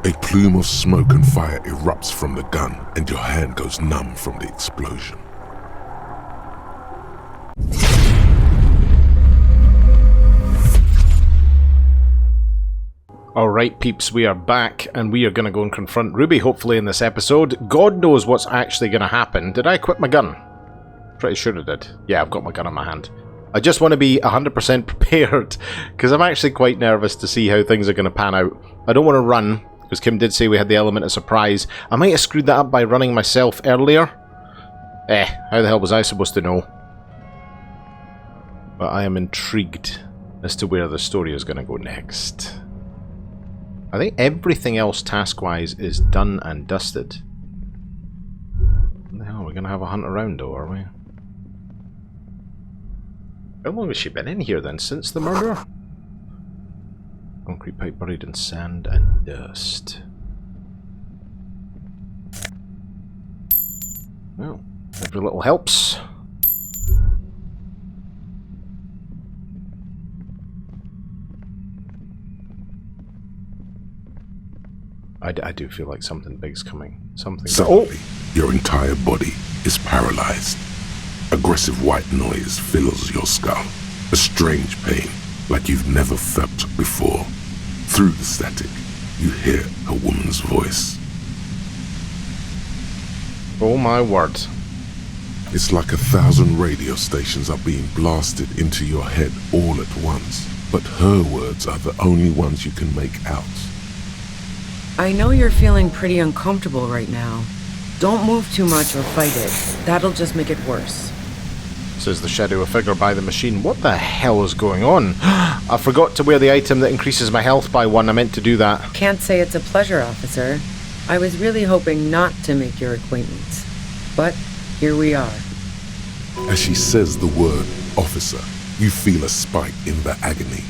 A plume of smoke and fire erupts from the gun, and your hand goes numb from the explosion. Alright peeps, we are back, and we are going to go and confront Ruby, hopefully, in this episode. God knows what's actually going to happen. Did I equip my gun? Pretty sure I did. Yeah, I've got my gun in my hand. I just want to be 100% prepared, because I'm actually quite nervous to see how things are going to pan out. I don't want to run, because Kim did say we had the element of surprise. I might have screwed that up by running myself earlier. How the hell was I supposed to know? But I am intrigued as to where the story is going to go next. I think everything else task-wise is done and dusted. What the hell, we're going to have a hunt around though, are we? How long has she been in here then? Since the murder? Concrete pipe buried in sand and dust. Well, every little helps. I do feel like something big's coming. Suddenly, your entire body is paralyzed. Aggressive white noise fills your skull. A strange pain, like you've never felt before. Through the static, you hear a woman's voice. Oh my word. It's like 1,000 radio stations are being blasted into your head all at once. But her words are the only ones you can make out. I know you're feeling pretty uncomfortable right now. Don't move too much or fight it. That'll just make it worse. Says the shadow, a figure by the machine. What the hell is going on? I forgot to wear the item that increases my health by 1. I meant to do that. Can't say it's a pleasure, officer. I was really hoping not to make your acquaintance. But here we are. As she says the word officer, you feel a spike in the agony.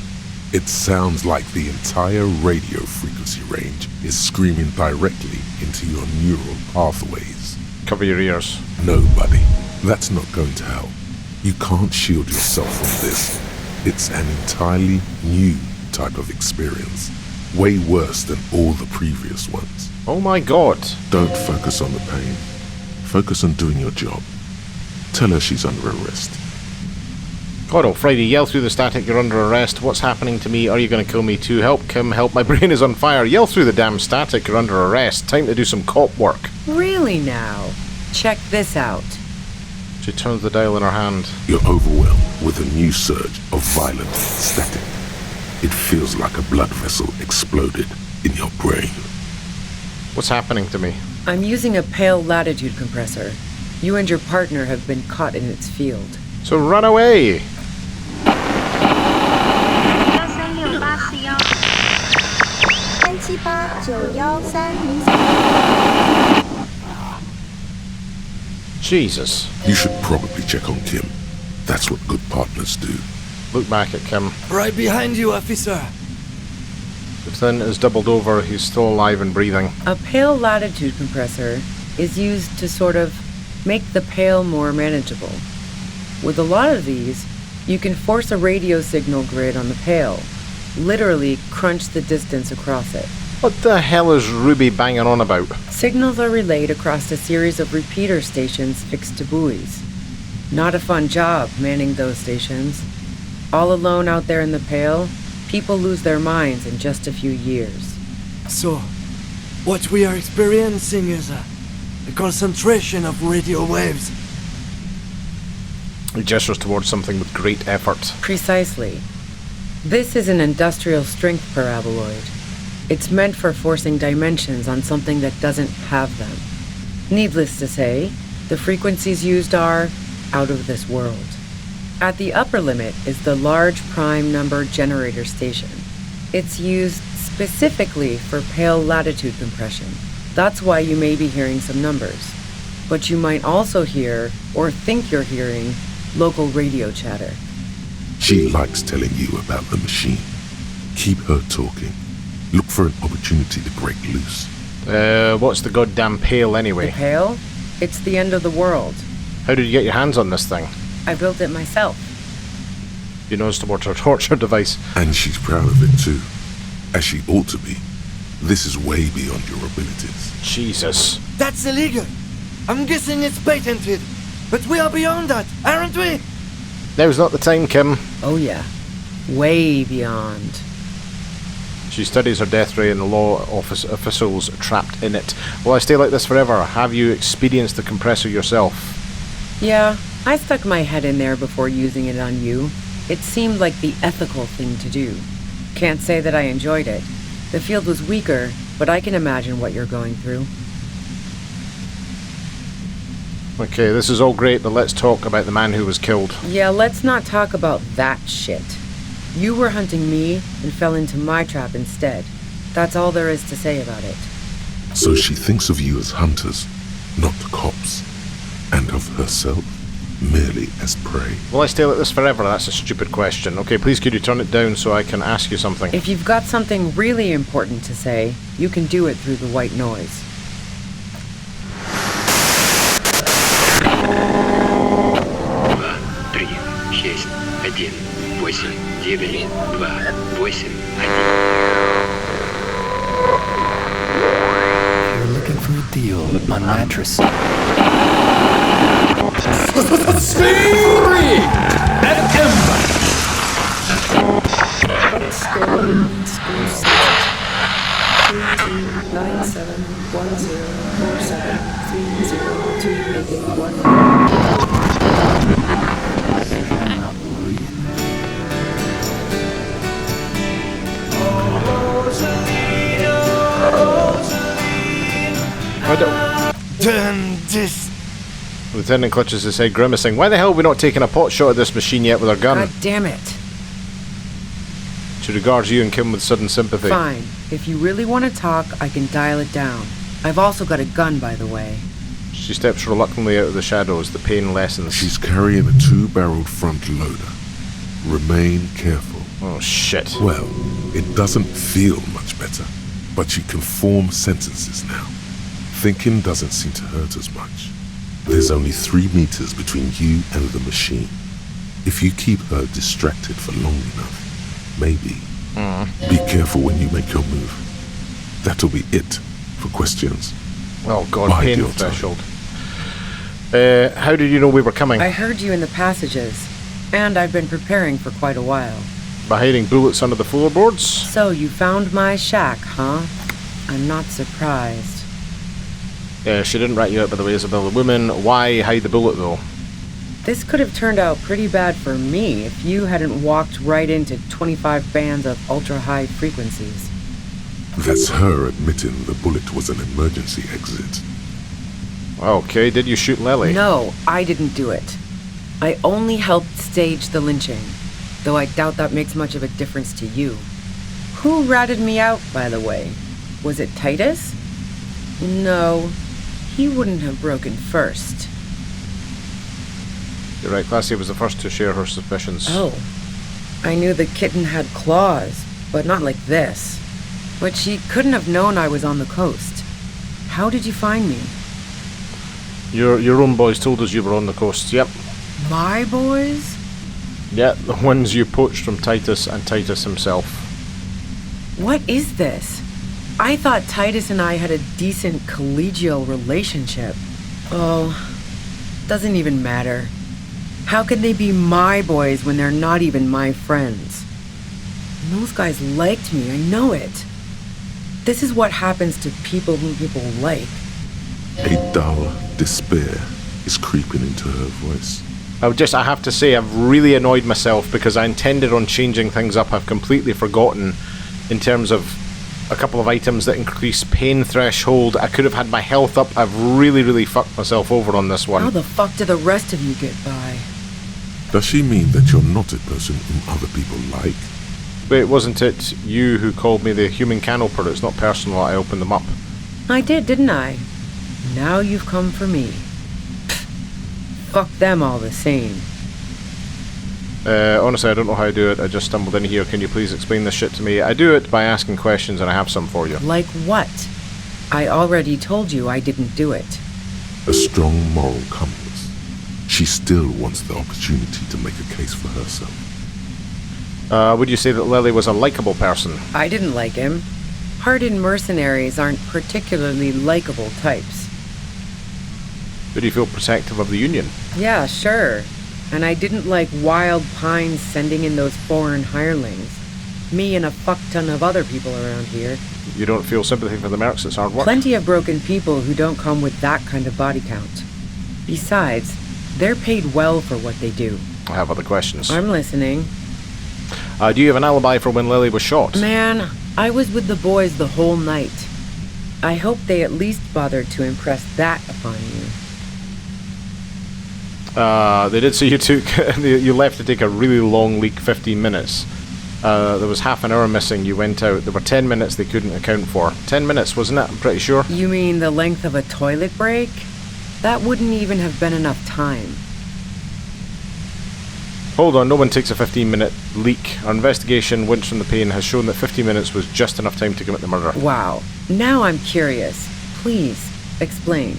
It sounds like the entire radio frequency range is screaming directly into your neural pathways. Cover your ears. No, buddy. That's not going to help. You can't shield yourself from this. It's an entirely new type of experience. Way worse than all the previous ones. Oh my god. Don't focus on the pain. Focus on doing your job. Tell her she's under arrest. God almighty, yell through the static, you're under arrest. What's happening to me? Are you going to kill me too? Help, Kim, help, my brain is on fire. Yell through the damn static, you're under arrest. Time to do some cop work. Really now? Check this out. She turns the dial in her hand. You're overwhelmed with a new surge of violent static. It feels like a blood vessel exploded in your brain. What's happening to me? I'm using a pale latitude compressor. You and your partner have been caught in its field. So run away! Jesus. You should probably check on Kim. That's what good partners do. Look back at Kim. Right behind you, officer. The Flint is doubled over, he's still alive and breathing. A pale latitude compressor is used to sort of make the pale more manageable. With a lot of these, you can force a radio signal grid on the pale. Literally crunch the distance across it. What the hell is Ruby banging on about? Signals are relayed across a series of repeater stations fixed to buoys. Not a fun job manning those stations. All alone out there in the pale, people lose their minds in just a few years. So, what we are experiencing is a concentration of radio waves. He gestures towards something with great effort. Precisely. This is an industrial strength paraboloid. It's meant for forcing dimensions on something that doesn't have them. Needless to say, the frequencies used are out of this world. At the upper limit is the large prime number generator station. It's used specifically for pale latitude compression. That's why you may be hearing some numbers. But you might also hear, or think you're hearing, local radio chatter. She likes telling you about the machine. Keep her talking. Look for an opportunity to break loose. What's the goddamn pale anyway? The pale? It's the end of the world. How did you get your hands on this thing? I built it myself. You know it's towards her torture device. And she's proud of it too. As she ought to be. This is way beyond your abilities. Jesus. That's illegal. I'm guessing it's patented. But we are beyond that, aren't we? Now's not the time, Kim. Oh yeah. Way beyond. She studies her death ray and the law office officials trapped in it. Will I stay like this forever? Have you experienced the compressor yourself? Yeah, I stuck my head in there before using it on you. It seemed like the ethical thing to do. Can't say that I enjoyed it. The field was weaker, but I can imagine what you're going through. Okay, this is all great, but let's talk about the man who was killed. Yeah, let's not talk about that shit. You were hunting me and fell into my trap instead. That's all there is to say about it. So she thinks of you as hunters, not cops, and of herself merely as prey. Will I stay like this forever? That's a stupid question. Okay, please could you turn it down so I can ask you something? If you've got something really important to say, you can do it through the white noise. 3, 6, 1, 8, 9, 2, 8, 1. You're looking for a deal on mattress. I don't... Turn this. Lieutenant clutches his head, grimacing. Why the hell are we not taking a pot shot at this machine yet with our gun? God damn it. She regards you and Kim with sudden sympathy. Fine. If you really want to talk, I can dial it down. I've also got a gun, by the way. She steps reluctantly out of the shadows. The pain lessens. She's carrying a 2-barreled front loader. Remain careful. Oh, shit. Well, it doesn't feel much better, but she can form sentences now. Thinking doesn't seem to hurt as much. There's only 3 meters between you and the machine. If you keep her distracted for long enough, maybe. Be careful when you make your move. That'll be it for questions. Oh, God, Bide pain your time. threshold. How did you know we were coming? I heard you in the passages, and I've been preparing for quite a while. By hiding bullets under the floorboards? So you found my shack, huh? I'm not surprised. She didn't rat you out, by the way, Isabel. The woman, why hide the bullet, though? This could have turned out pretty bad for me if you hadn't walked right into 25 bands of ultra-high frequencies. That's her admitting the bullet was an emergency exit. Okay, did you shoot Lily? No, I didn't do it. I only helped stage the lynching, though I doubt that makes much of a difference to you. Who ratted me out, by the way? Was it Titus? No, he wouldn't have broken first. You're right, Classy was the first to share her suspicions. Oh, I knew the kitten had claws, but not like this. But she couldn't have known I was on the coast. How did you find me? Your own boys told us you were on the coast, yep. My boys? Yeah, the ones you poached from Titus and Titus himself. What is this? I thought Titus and I had a decent collegial relationship. Oh, doesn't even matter. How can they be my boys when they're not even my friends? And those guys liked me, I know it. This is what happens to people whom people like. A dull despair is creeping into her voice. I have to say, I've really annoyed myself because I intended on changing things up. I've completely forgotten in terms of a couple of items that increase pain threshold. I could have had my health up. I've really fucked myself over on this one. How the fuck do the rest of you get by? Does she mean that you're not a person whom other people like? Wait, wasn't it you who called me the human canoper? It's not personal, I opened them up. I did, didn't I? Now you've come for me. Pfft, fuck them all the same. Honestly, I don't know how I do it. I just stumbled in here. Can you please explain this shit to me? I do it by asking questions, and I have some for you. Like what? I already told you I didn't do it. A strong moral compass. She still wants the opportunity to make a case for herself. Would you say that Lily was a likable person? I didn't like him. Hardened mercenaries aren't particularly likable types. Do you feel protective of the Union? Yeah, sure. And I didn't like Wild Pines sending in those foreign hirelings. Me and a fuck ton of other people around here. You don't feel sympathy for the mercs? It's hard work? Plenty of broken people who don't come with that kind of body count. Besides, they're paid well for what they do. I have other questions. I'm listening. Do you have an alibi for when Lily was shot? Man, I was with the boys the whole night. I hope they at least bothered to impress that upon you. They did say you left to take a really long leak, 15 minutes. There was half an hour missing, you went out. There were 10 minutes they couldn't account for. 10 minutes, wasn't it? I'm pretty sure. You mean the length of a toilet break? That wouldn't even have been enough time. Hold on, no one takes a 15-minute leak. Our investigation, Winch from the Pain, has shown that 15 minutes was just enough time to commit the murder. Wow. Now I'm curious. Please, explain.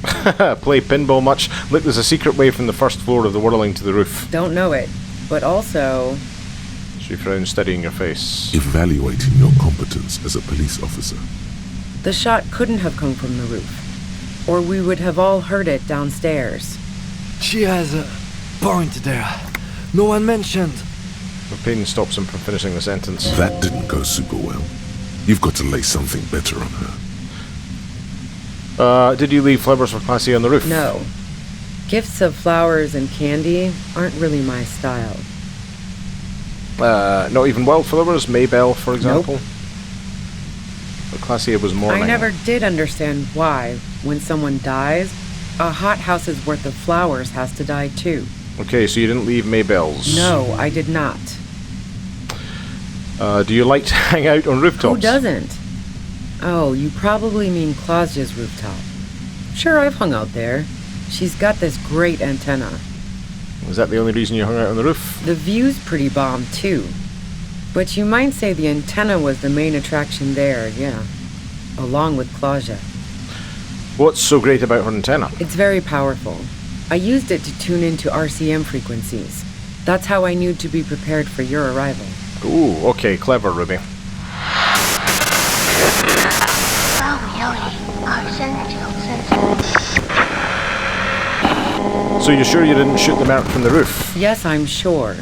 Play pinball much? Look, there's a secret way from the first floor of the whirling to the roof. Don't know it. But also... She frowns, studying your face. Evaluating your competence as a police officer. The shot couldn't have come from the roof. Or we would have all heard it downstairs. She has a point there. No one mentioned. The Pain stops him from finishing the sentence. That didn't go super well. You've got to lay something better on her. Did you leave flowers for Classy on the roof? No. Gifts of flowers and candy aren't really my style. Not even wildflowers? Maybell, for example? Nope. But Classy was morning. I never did understand why, when someone dies, a hothouse's worth of flowers has to die too. Okay, so you didn't leave Maybells. No, I did not. Do you like to hang out on rooftops? Who doesn't? Oh, you probably mean Claudia's rooftop. Sure, I've hung out there. She's got this great antenna. Was that the only reason you hung out on the roof? The view's pretty bomb, too. But you might say the antenna was the main attraction there, yeah. Along with Claudia. What's so great about her antenna? It's very powerful. I used it to tune into RCM frequencies. That's how I knew to be prepared for your arrival. Ooh, okay, clever, Ruby. So you're sure you didn't shoot the merc from the roof? Yes, I'm sure.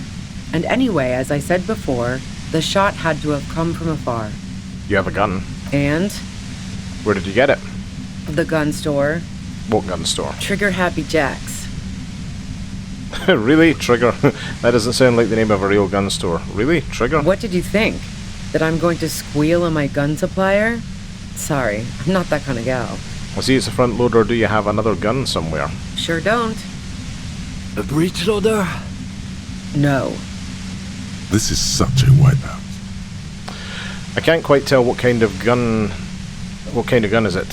And anyway, as I said before, the shot had to have come from afar. You have a gun. And? Where did you get it? The gun store. What gun store? Trigger Happy Jacks. Really? Trigger? That doesn't sound like the name of a real gun store. Really? Trigger? What did you think? That I'm going to squeal on my gun supplier? Sorry, I'm not that kind of gal. I see it's a front loader. Do you have another gun somewhere? Sure don't. A breech loader? No. This is such a wipeout. I can't quite tell what kind of gun... What kind of gun is it?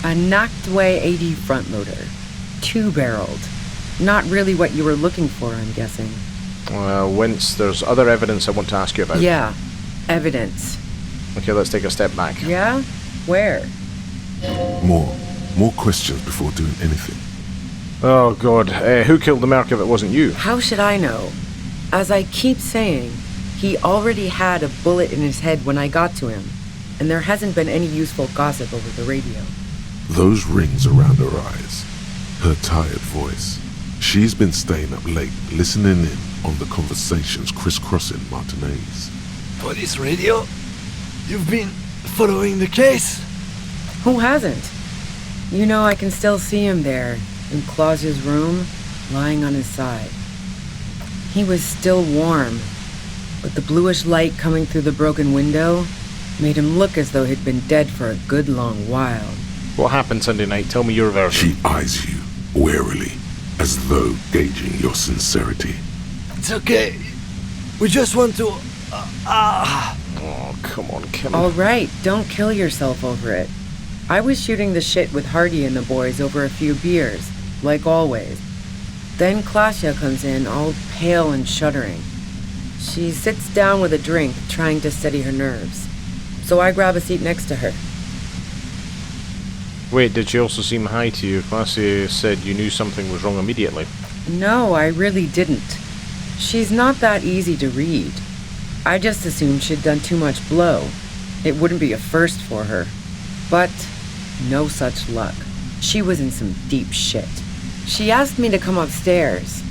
A Noctway 80 front loader. 2-barreled. Not really what you were looking for, I'm guessing. Wince, there's other evidence I want to ask you about. Yeah, evidence. Okay, let's take a step back. Yeah? Where? More questions before doing anything. Oh, God. Who killed the merc if it wasn't you? How should I know? As I keep saying, he already had a bullet in his head when I got to him, and there hasn't been any useful gossip over the radio. Those rings around her eyes, her tired voice. She's been staying up late, listening in on the conversations crisscrossing Martinez. Police radio? You've been following the case? Who hasn't? You know, I can still see him there, in Claudia's room, lying on his side. He was still warm, but the bluish light coming through the broken window made him look as though he'd been dead for a good long while. What happened Sunday night? Tell me your version. She eyes you warily, as though gauging your sincerity. It's okay. We just want to... Oh, come on, Kim. All right, don't kill yourself over it. I was shooting the shit with Hardy and the boys over a few beers, like always. Then Claudia comes in, all pale and shuddering. She sits down with a drink, trying to steady her nerves. So I grab a seat next to her. Wait, did she also seem high to you? Classy said you knew something was wrong immediately. No, I really didn't. She's not that easy to read. I just assumed she'd done too much blow. It wouldn't be a first for her. But no such luck. She was in some deep shit. She asked me to come upstairs.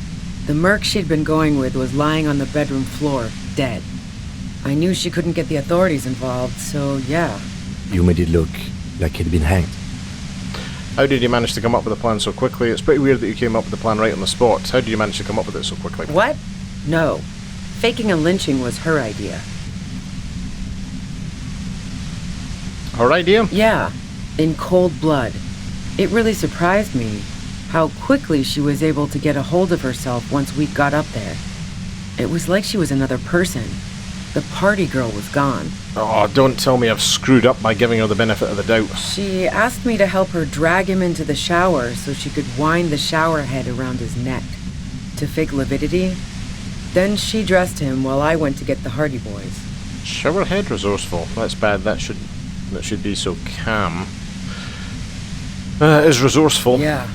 The merc she'd been going with was lying on the bedroom floor, dead. I knew she couldn't get the authorities involved, so yeah. You made it look like he'd been hanged. How did you manage to come up with a plan so quickly? It's pretty weird that you came up with the plan right on the spot. How did you manage to come up with it so quickly? What? No. Faking a lynching was her idea. Her idea? Yeah, in cold blood. It really surprised me how quickly she was able to get a hold of herself once we got up there. It was like she was another person. The party girl was gone. Oh, don't tell me I've screwed up by giving her the benefit of the doubt. She asked me to help her drag him into the shower so she could wind the shower head around his neck to fake lividity. Then she dressed him while I went to get the Hardy Boys. Showerhead resourceful. That's bad. That should be so calm. Is resourceful. Yeah.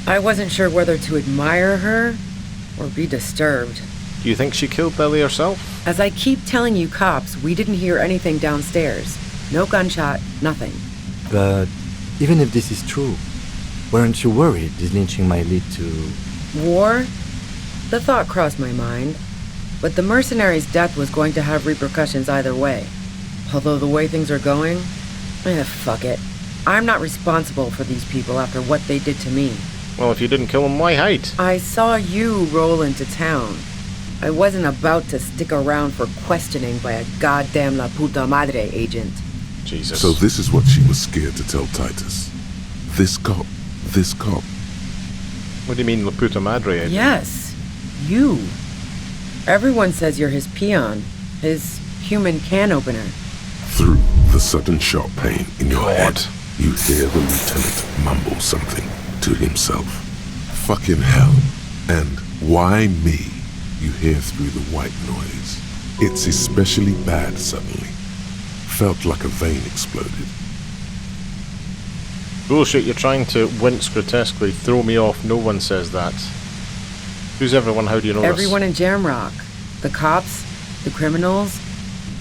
I wasn't sure whether to admire her or be disturbed. Do you think she killed Lily herself? As I keep telling you cops, we didn't hear anything downstairs. No gunshot, nothing. But even if this is true, weren't you worried this lynching might lead to... War? The thought crossed my mind. But the mercenary's death was going to have repercussions either way. Although the way things are going, fuck it. I'm not responsible for these people after what they did to me. Well, if you didn't kill him, why hide? I saw you roll into town. I wasn't about to stick around for questioning by a goddamn La Puta Madre agent. Jesus. So this is what she was scared to tell Titus. This cop. What do you mean, La Puta Madre agent? Yes, you. Everyone says you're his peon, his human can opener. Through the sudden sharp pain in your head, you hear the lieutenant mumble something to himself. Fucking hell. And why me? You hear through the white noise. It's especially bad suddenly. Felt like a vein exploded. Bullshit, you're trying to wince grotesquely, throw me off. No one says that. Who's everyone? How do you know Everyone in Jamrock. The cops, the criminals.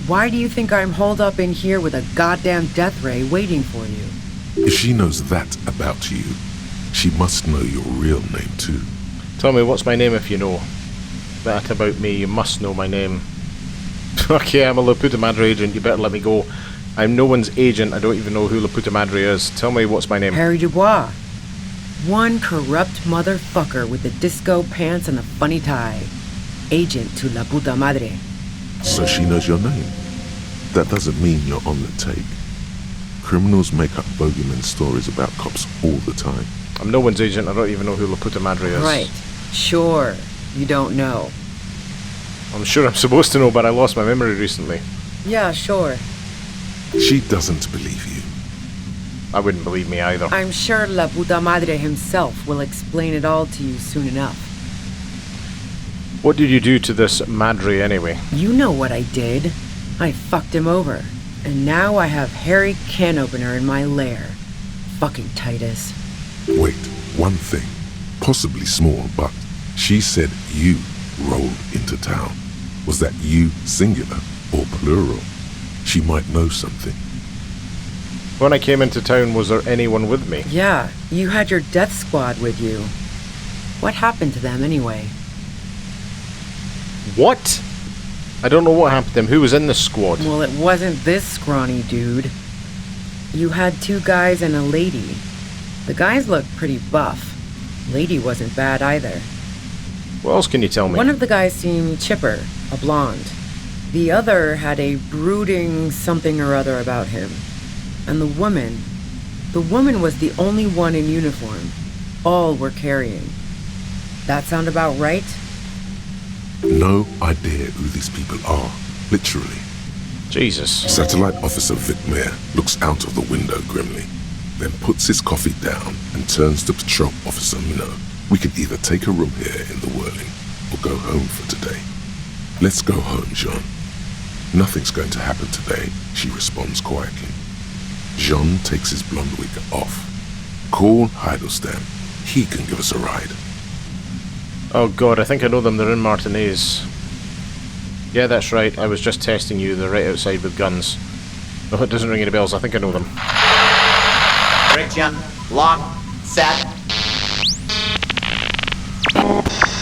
Why do you think I'm holed up in here with a goddamn death ray waiting for you? If she knows that about you, she must know your real name too. Tell me, what's my name if you know? That about me, you must know my name. Okay, I'm a La Puta Madre agent, you better let me go. I'm no one's agent, I don't even know who La Puta Madre is. Tell me, what's my name? Harry Dubois. One corrupt motherfucker with the disco pants and the funny tie. Agent to La Puta Madre. So she knows your name. That doesn't mean you're on the take. Criminals make up bogeyman stories about cops all the time. I'm no one's agent, I don't even know who La Puta Madre is. Right. Sure. You don't know. I'm sure I'm supposed to know, but I lost my memory recently. Yeah, sure. She doesn't believe you. I wouldn't believe me either. I'm sure La Puta Madre himself will explain it all to you soon enough. What did you do to this Madre anyway? You know what I did. I fucked him over. And now I have Harry Can Opener in my lair. Fucking Titus. Wait, one thing. Possibly small, but she said you rolled into town. Was that you singular or plural? She might know something. When I came into town, was there anyone with me? Yeah, you had your death squad with you. What happened to them anyway? What? I don't know what happened to them. Who was in the squad? Well, it wasn't this scrawny dude. You had two guys and a lady. The guys looked pretty buff. Lady wasn't bad either. What else can you tell me? One of the guys seemed chipper, a blonde. The other had a brooding something or other about him. And the woman was the only one in uniform. All were carrying. That sound about right? No idea who these people are, literally. Jesus. Satellite Officer Vic Mayer looks out of the window grimly, then puts his coffee down and turns to Patrol Officer Minnow. We can either take a room here in the Whirling or go home for today. Let's go home, Jean. Nothing's going to happen today, she responds quietly. Jean takes his blonde wig off. Call Heidelstein. He can give us a ride. Oh god, I think I know them. They're in Martinez. Yeah, that's right. I was just testing you. They're right outside with guns. No, it doesn't ring any bells. I think I know them. Friction, lock, set.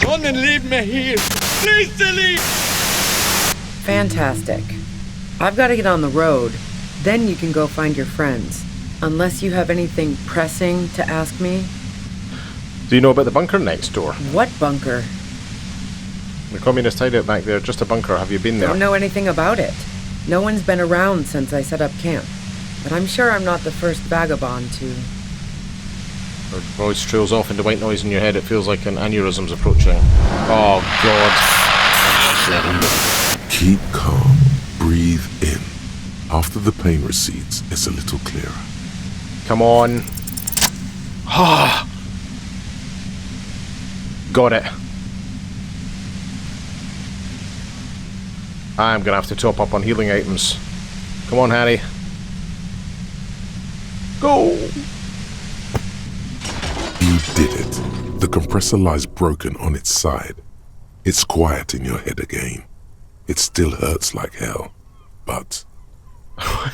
Don't leave me here. Please leave. Fantastic. I've got to get on the road. Then you can go find your friends. Unless you have anything pressing to ask me. Do you know about the bunker next door? What bunker? The communist hideout back there, just a bunker. Have you been there? Don't know anything about it. No one's been around since I set up camp. But I'm sure I'm not the first vagabond to... Your voice trails off into white noise in your head. It feels like an aneurysm's approaching. Oh, God. Keep calm. Breathe in. After the pain recedes, it's a little clearer. Come on. Ah. Got it. I'm gonna have to top up on healing items. Come on, Harry. Go! You did it. The compressor lies broken on its side. It's quiet in your head again. It still hurts like hell, but...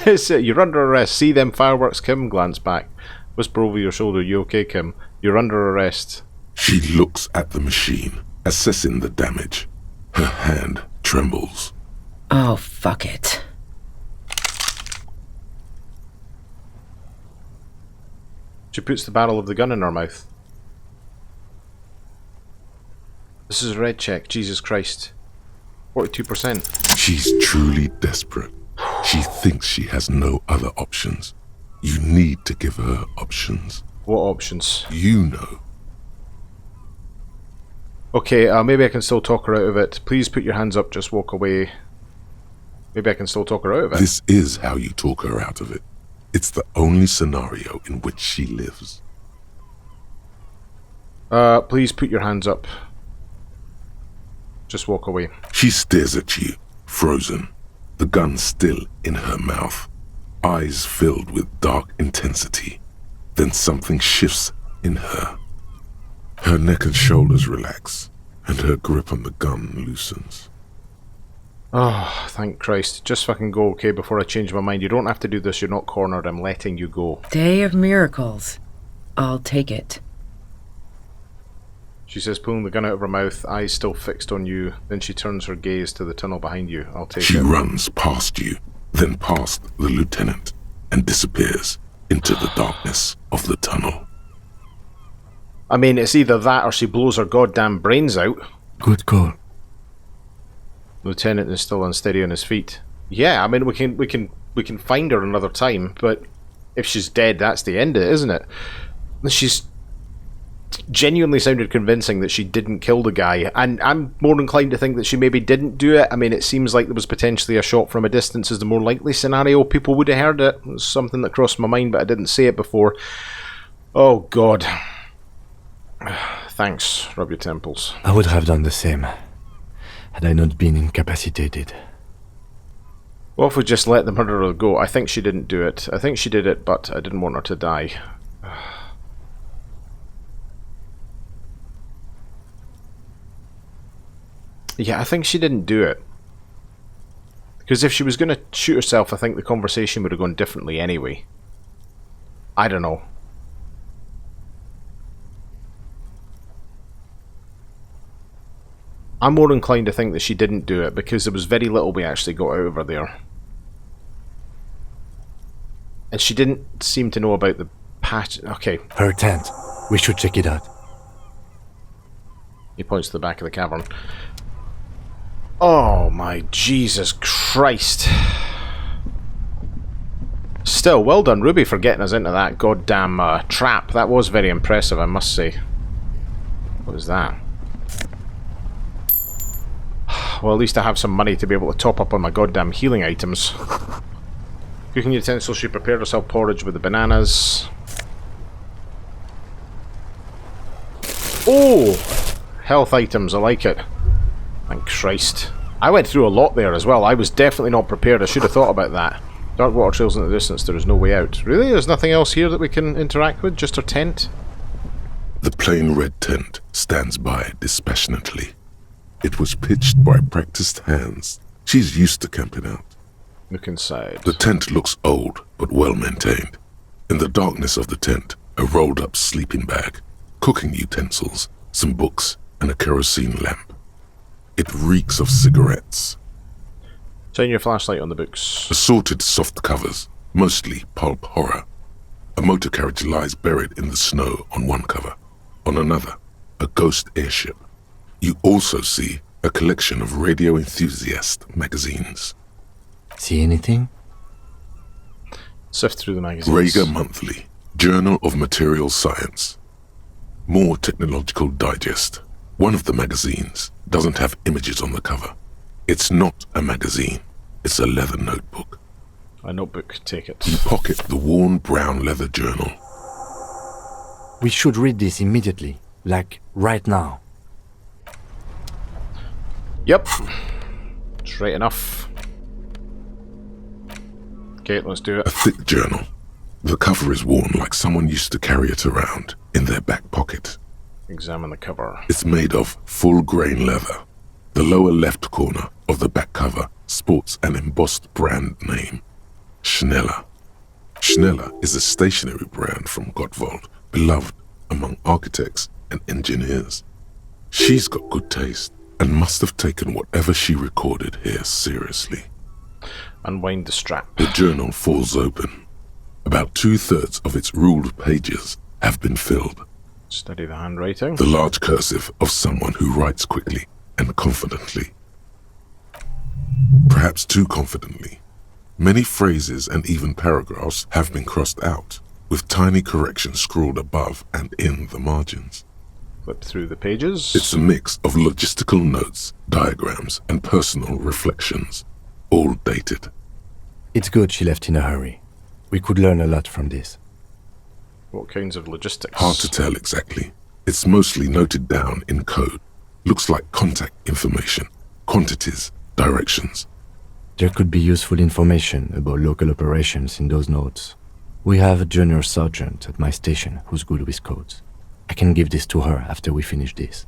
You're under arrest. See them fireworks, Kim? Glance back. Whisper over your shoulder. You okay, Kim? You're under arrest. She looks at the machine, assessing the damage. Her hand trembles. Oh, fuck it. She puts the barrel of the gun in her mouth. This is a red check. Jesus Christ. 42%. She's truly desperate. She thinks she has no other options. You need to give her options. What options? You know. Okay, maybe I can still talk her out of it. Please put your hands up, just walk away. Maybe I can still talk her out of it. This is how you talk her out of it. It's the only scenario in which she lives. Please put your hands up. Just walk away. She stares at you, frozen. The gun still in her mouth. Eyes filled with dark intensity. Then something shifts in her. Her neck and shoulders relax, and her grip on the gun loosens. Oh, thank Christ. Just fucking go, okay, before I change my mind. You don't have to do this. You're not cornered. I'm letting you go. Day of miracles. I'll take it. She says, pulling the gun out of her mouth, eyes still fixed on you. Then she turns her gaze to the tunnel behind you. I'll take it. She runs past you, then past the lieutenant, and disappears into the darkness of the tunnel. I mean, it's either that or she blows her goddamn brains out. Good call. Lieutenant is still unsteady on his feet. Yeah, I mean, we can find her another time, but if she's dead, that's the end of it, isn't it? She's genuinely sounded convincing that she didn't kill the guy, and I'm more inclined to think that she maybe didn't do it. I mean, it seems like there was potentially a shot from a distance as the more likely scenario. People would have heard it. It was something that crossed my mind, but I didn't say it before. Oh, God. Thanks. Rub your temples. I would have done the same, had I not been incapacitated. What if we just let the murderer go? I think she didn't do it. I think she did it, but I didn't want her to die. Yeah, I think she didn't do it. Because if she was going to shoot herself, I think the conversation would have gone differently anyway. I don't know. I'm more inclined to think that she didn't do it because there was very little we actually got out of her there. And she didn't seem to know about the patch. Okay. Her tent. We should check it out. He points to the back of the cavern. Oh my Jesus Christ. Still, well done Ruby for getting us into that goddamn trap. That was very impressive, I must say. What was that? Well, at least I have some money to be able to top up on my goddamn healing items. Cooking utensils, she prepared herself porridge with the bananas. Oh! Health items, I like it. Thank Christ. I went through a lot there as well. I was definitely not prepared. I should have thought about that. Dark water trails in the distance. There is no way out. Really? There's nothing else here that we can interact with? Just her tent? The plain red tent stands by dispassionately. It was pitched by practiced hands. She's used to camping out. Look inside. The tent looks old, but well maintained. In the darkness of the tent, a rolled-up sleeping bag, cooking utensils, some books, and a kerosene lamp. It reeks of cigarettes. Shine your flashlight on the books. Assorted soft covers, mostly pulp horror. A motor carriage lies buried in the snow on one cover. On another, a ghost airship. You also see a collection of radio enthusiast magazines. See anything? Sift through the magazines. Rager Monthly, Journal of Material Science. More Technological Digest. One of the magazines doesn't have images on the cover. It's not a magazine. It's a leather notebook. A notebook, take it. You pocket the worn brown leather journal. We should read this immediately, like right now. Yep. Straight enough. Okay, let's do it. A thick journal. The cover is worn like someone used to carry it around in their back pocket. Examine the cover. It's made of full-grain leather. The lower left corner of the back cover sports an embossed brand name, Schneller. Schneller is a stationery brand from Gottwald, beloved among architects and engineers. She's got good taste and must have taken whatever she recorded here seriously. Unwind the strap. The journal falls open. About 2/3 of its ruled pages have been filled. Study the handwriting. The large cursive of someone who writes quickly and confidently. Perhaps too confidently. Many phrases and even paragraphs have been crossed out, with tiny corrections scrawled above and in the margins. Flip through the pages. It's a mix of logistical notes, diagrams, and personal reflections, all dated. It's good she left in a hurry. We could learn a lot from this. What kinds of logistics? Hard to tell exactly. It's mostly noted down in code. Looks like contact information, quantities, directions. There could be useful information about local operations in those notes. We have a junior sergeant at my station who's good with codes. I can give this to her after we finish this.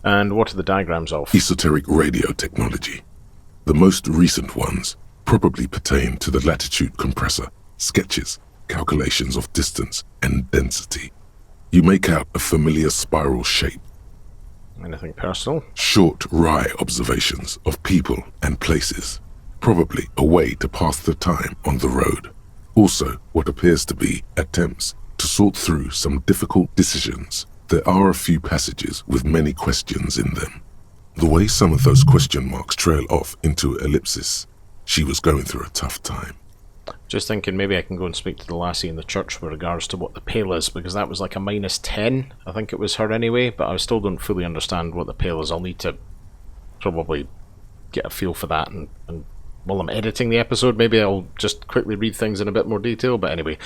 And what are the diagrams of? Esoteric radio technology. The most recent ones probably pertain to the latitude compressor, sketches, calculations of distance and density. You make out a familiar spiral shape. Anything personal? Short, wry observations of people and places. Probably a way to pass the time on the road. Also, what appears to be attempts to sort through some difficult decisions. There are a few passages with many questions in them. The way some of those question marks trail off into ellipsis, she was going through a tough time. Just thinking maybe I can go and speak to the lassie in the church with regards to what the pale is, because that was like a -10. I think it was her anyway, but I still don't fully understand what the pale is. I'll need to probably get a feel for that, and while I'm editing the episode, maybe I'll just quickly read things in a bit more detail. But anyway,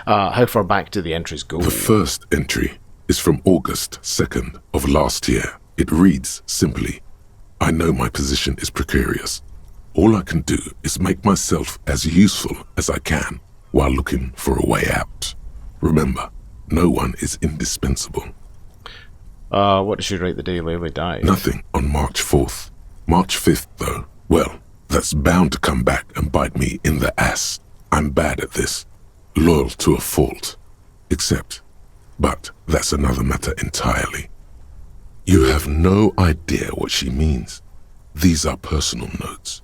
how far back do the entries go? The first entry is from August 2nd of last year. It reads simply, I know my position is precarious. All I can do is make myself as useful as I can while looking for a way out. Remember, no one is indispensable. What did she write the day Layla died? Nothing on March 4th. March 5th, though, well, that's bound to come back and bite me in the ass. I'm bad at this. Loyal to a fault. But that's another matter entirely. You have no idea what she means. These are personal notes.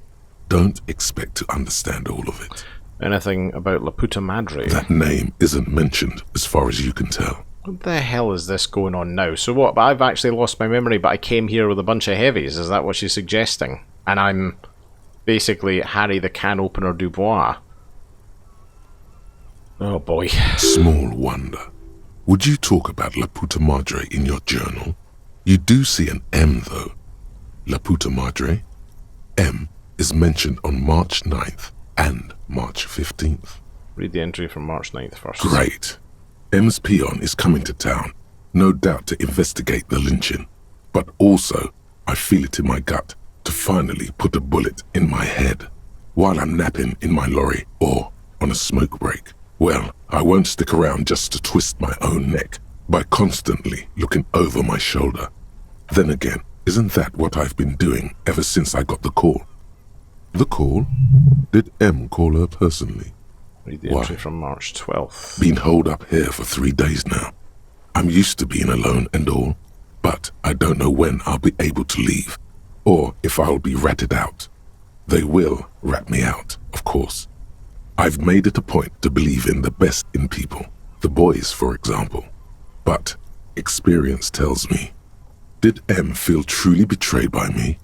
Don't expect to understand all of it. Anything about La Puta Madre? That name isn't mentioned as far as you can tell. What the hell is this going on now? So what, I've actually lost my memory, but I came here with a bunch of heavies. Is that what she's suggesting? And I'm basically Harry the Can Opener Dubois. Oh boy. Small wonder. Would you talk about La Puta Madre in your journal? You do see an M though. La Puta Madre. M is mentioned on March 9th and March 15th. Read the entry from March 9th first. Great. M's peon is coming to town, no doubt to investigate the lynching. But also, I feel it in my gut to finally put a bullet in my head while I'm napping in my lorry or on a smoke break. Well, I won't stick around just to twist my own neck by constantly looking over my shoulder. Then again, isn't that what I've been doing ever since I got the call? The call? Did M call her personally? Read the entry from March 12th. Been holed up here for 3 days now. I'm used to being alone and all, but I don't know when I'll be able to leave, or if I'll be ratted out. They will rat me out, of course. I've made it a point to believe in the best in people, the boys, for example. But experience tells me, did M feel truly betrayed by me?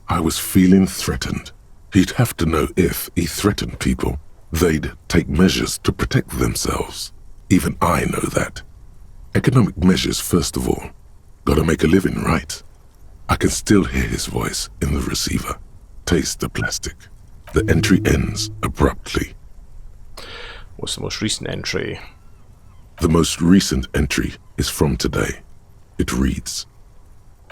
I was feeling threatened. He'd have to know if he threatened people, they'd take measures to protect themselves. Even I know that. Economic measures first of all. Gotta make a living, right? I can still hear his voice in the receiver. Taste the plastic. The entry ends abruptly. What's the most recent entry? The most recent entry is from today. It reads,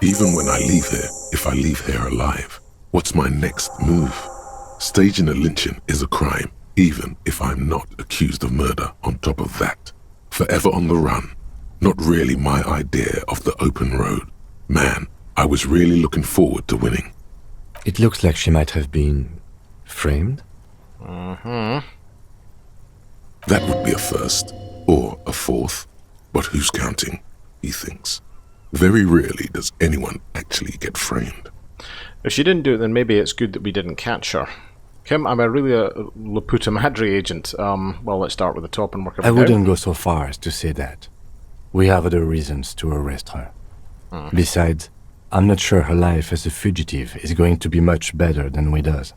even when I leave here, if I leave here alive, what's my next move? Staging a lynching is a crime, even if I'm not accused of murder on top of that. Forever on the run. Not really my idea of the open road. Man, I was really looking forward to winning. It looks like she might have been framed. That would be a first, or a fourth. But who's counting, he thinks. Very rarely does anyone actually get framed. If she didn't do it, then maybe it's good that we didn't catch her. Kim, I'm really a Laputa Madre agent. Well, let's start with the top and work our way I down. wouldn't go so far as to say that. We have other reasons to arrest her. Besides, I'm not sure her life as a fugitive is going to be much better than with us.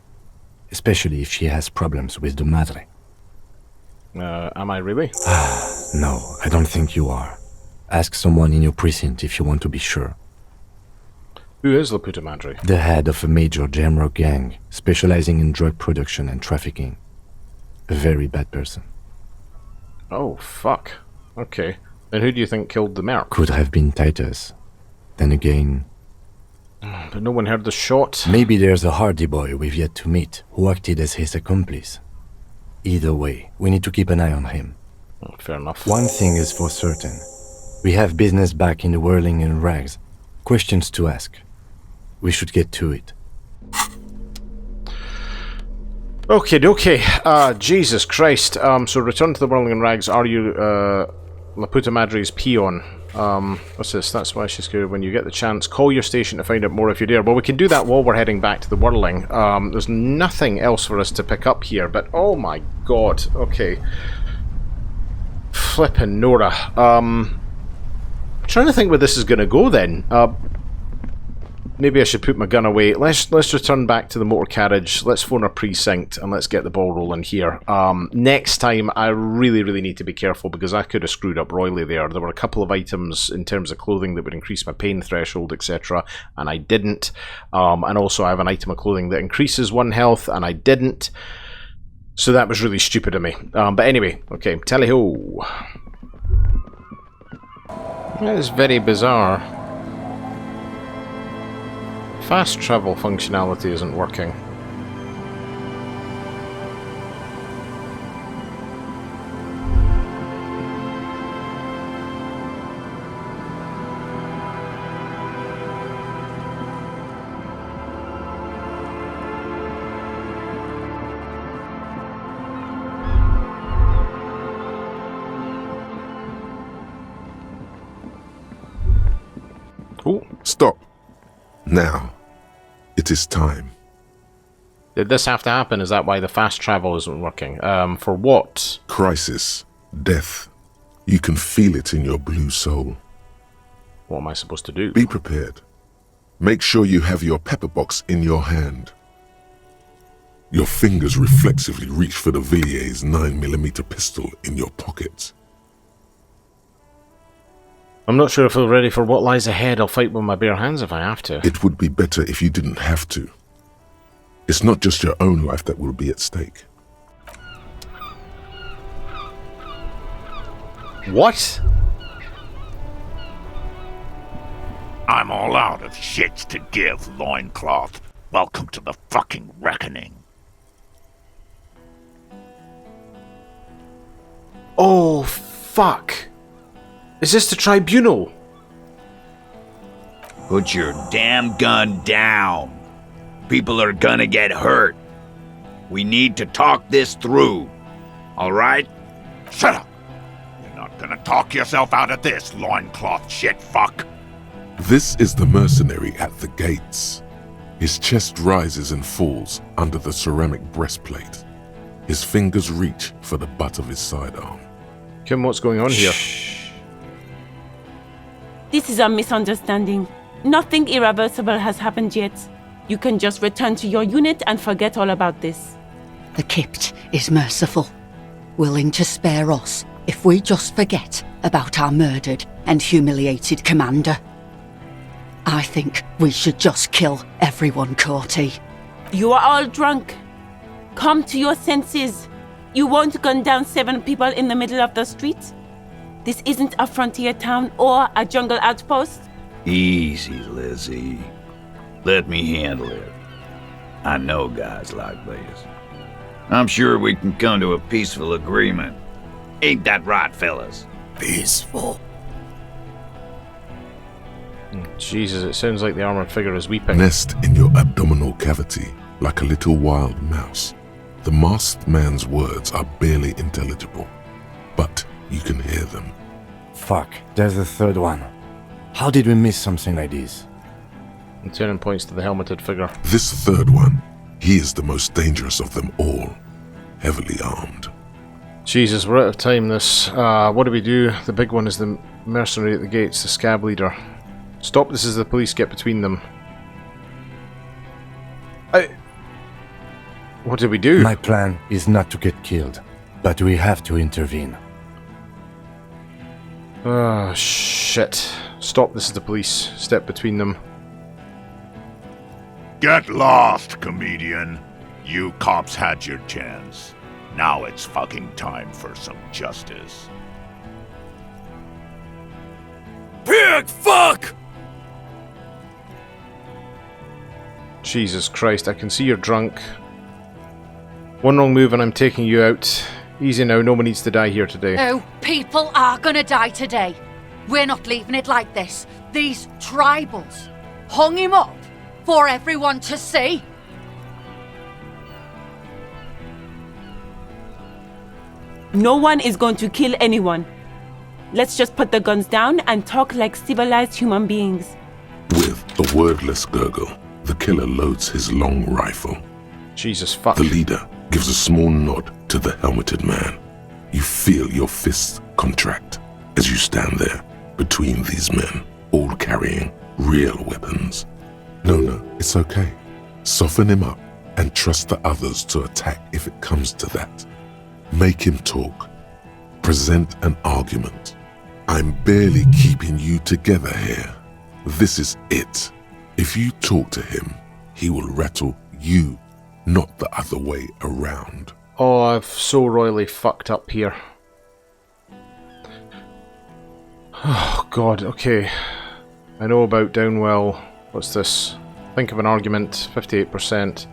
Especially if she has problems with the Madre. Am I really? No, I don't think you are. Ask someone in your precinct if you want to be sure. Who is Laputa Madre? The head of a major Jamrock gang, specializing in drug production and trafficking. A very bad person. Oh, fuck. Okay. Then who do you think killed the merc? Could have been Titus. Then again... But no one heard the shot. Maybe there's a Hardy boy we've yet to meet, who acted as his accomplice. Either way, we need to keep an eye on him. Oh, fair enough. One thing is for certain. We have business back in the whirling in rags. Questions to ask. We should get to it. Okay. Jesus Christ. So return to the whirling in rags. Are you Laputa Madre's peon? What's this? That's why she's good. When you get the chance, call your station to find out more if you dare. Well, we can do that while we're heading back to the whirling. There's nothing else for us to pick up here, but oh my god. Okay. Flippin' Nora. I'm trying to think where this is going to go then. Maybe I should put my gun away. Let's return back to the motor carriage. Let's phone our precinct and let's get the ball rolling here. Next time, I really need to be careful because I could have screwed up royally there. There were a couple of items in terms of clothing that would increase my pain threshold, etc. And I didn't. And also I have an item of clothing that increases 1 health and I didn't. So that was really stupid of me. But anyway, okay, tally-ho. That is very bizarre. Fast travel functionality isn't working. Ooh. Stop. Now. It is time. Did this have to happen? Is that why the fast travel isn't working? For what? Crisis. Death. You can feel it in your blue soul. What am I supposed to do? Be prepared. Make sure you have your pepper box in your hand. Your fingers reflexively reach for the Villier's 9mm pistol in your pocket. I'm not sure if I'm ready for what lies ahead. I'll fight with my bare hands if I have to. It would be better if you didn't have to. It's not just your own life that will be at stake. What? I'm all out of shits to give, loincloth. Welcome to the fucking reckoning. Oh, fuck. Is this the Tribunal? Put your damn gun down. People are gonna get hurt. We need to talk this through. All right? Shut up! You're not gonna talk yourself out of this, loincloth shit fuck. This is the mercenary at the gates. His chest rises and falls under the ceramic breastplate. His fingers reach for the butt of his sidearm. Kim, what's going on here? This is a misunderstanding. Nothing irreversible has happened yet. You can just return to your unit and forget all about this. The Kypt is merciful, willing to spare us if we just forget about our murdered and humiliated commander. I think we should just kill everyone, Corty. You are all drunk. Come to your senses. You won't gun down 7 people in the middle of the street. This isn't a frontier town or a jungle outpost. Easy, Lizzie. Let me handle it. I know guys like this. I'm sure we can come to a peaceful agreement. Ain't that right, fellas? Peaceful. Jesus, it sounds like the armored figure is weeping. Nest in your abdominal cavity like a little wild mouse. The masked man's words are barely intelligible, but you can hear them. Fuck, there's a third one. How did we miss something like this? Lieutenant points to the helmeted figure. This third one, he is the most dangerous of them all, heavily armed. Jesus, we're out of time this. What do we do? The big one is the mercenary at the gates, the scab leader. Stop this as the police get between them. What do we do? My plan is not to get killed, but we have to intervene. Oh, shit. Stop this as the police step between them. Get lost, comedian. You cops had your chance. Now it's fucking time for some justice. Pig fuck! Jesus Christ, I can see you're drunk. One wrong move and I'm taking you out. Easy now, no one needs to die here today. Oh, people are gonna die today. We're not leaving it like this. These tribals hung him up for everyone to see. No one is going to kill anyone. Let's just put the guns down and talk like civilized human beings. With a wordless gurgle, the killer loads his long rifle. Jesus fuck. The leader gives a small nod to the helmeted man. You feel your fists contract as you stand there between these men, all carrying real weapons. No, it's okay. Soften him up and trust the others to attack if it comes to that. Make him talk. Present an argument. I'm barely keeping you together here. This is it. If you talk to him, he will rattle you, not the other way around. Oh, I've so royally fucked up here. Oh, God, okay. I know about Downwell. What's this? Think of an argument, 58%.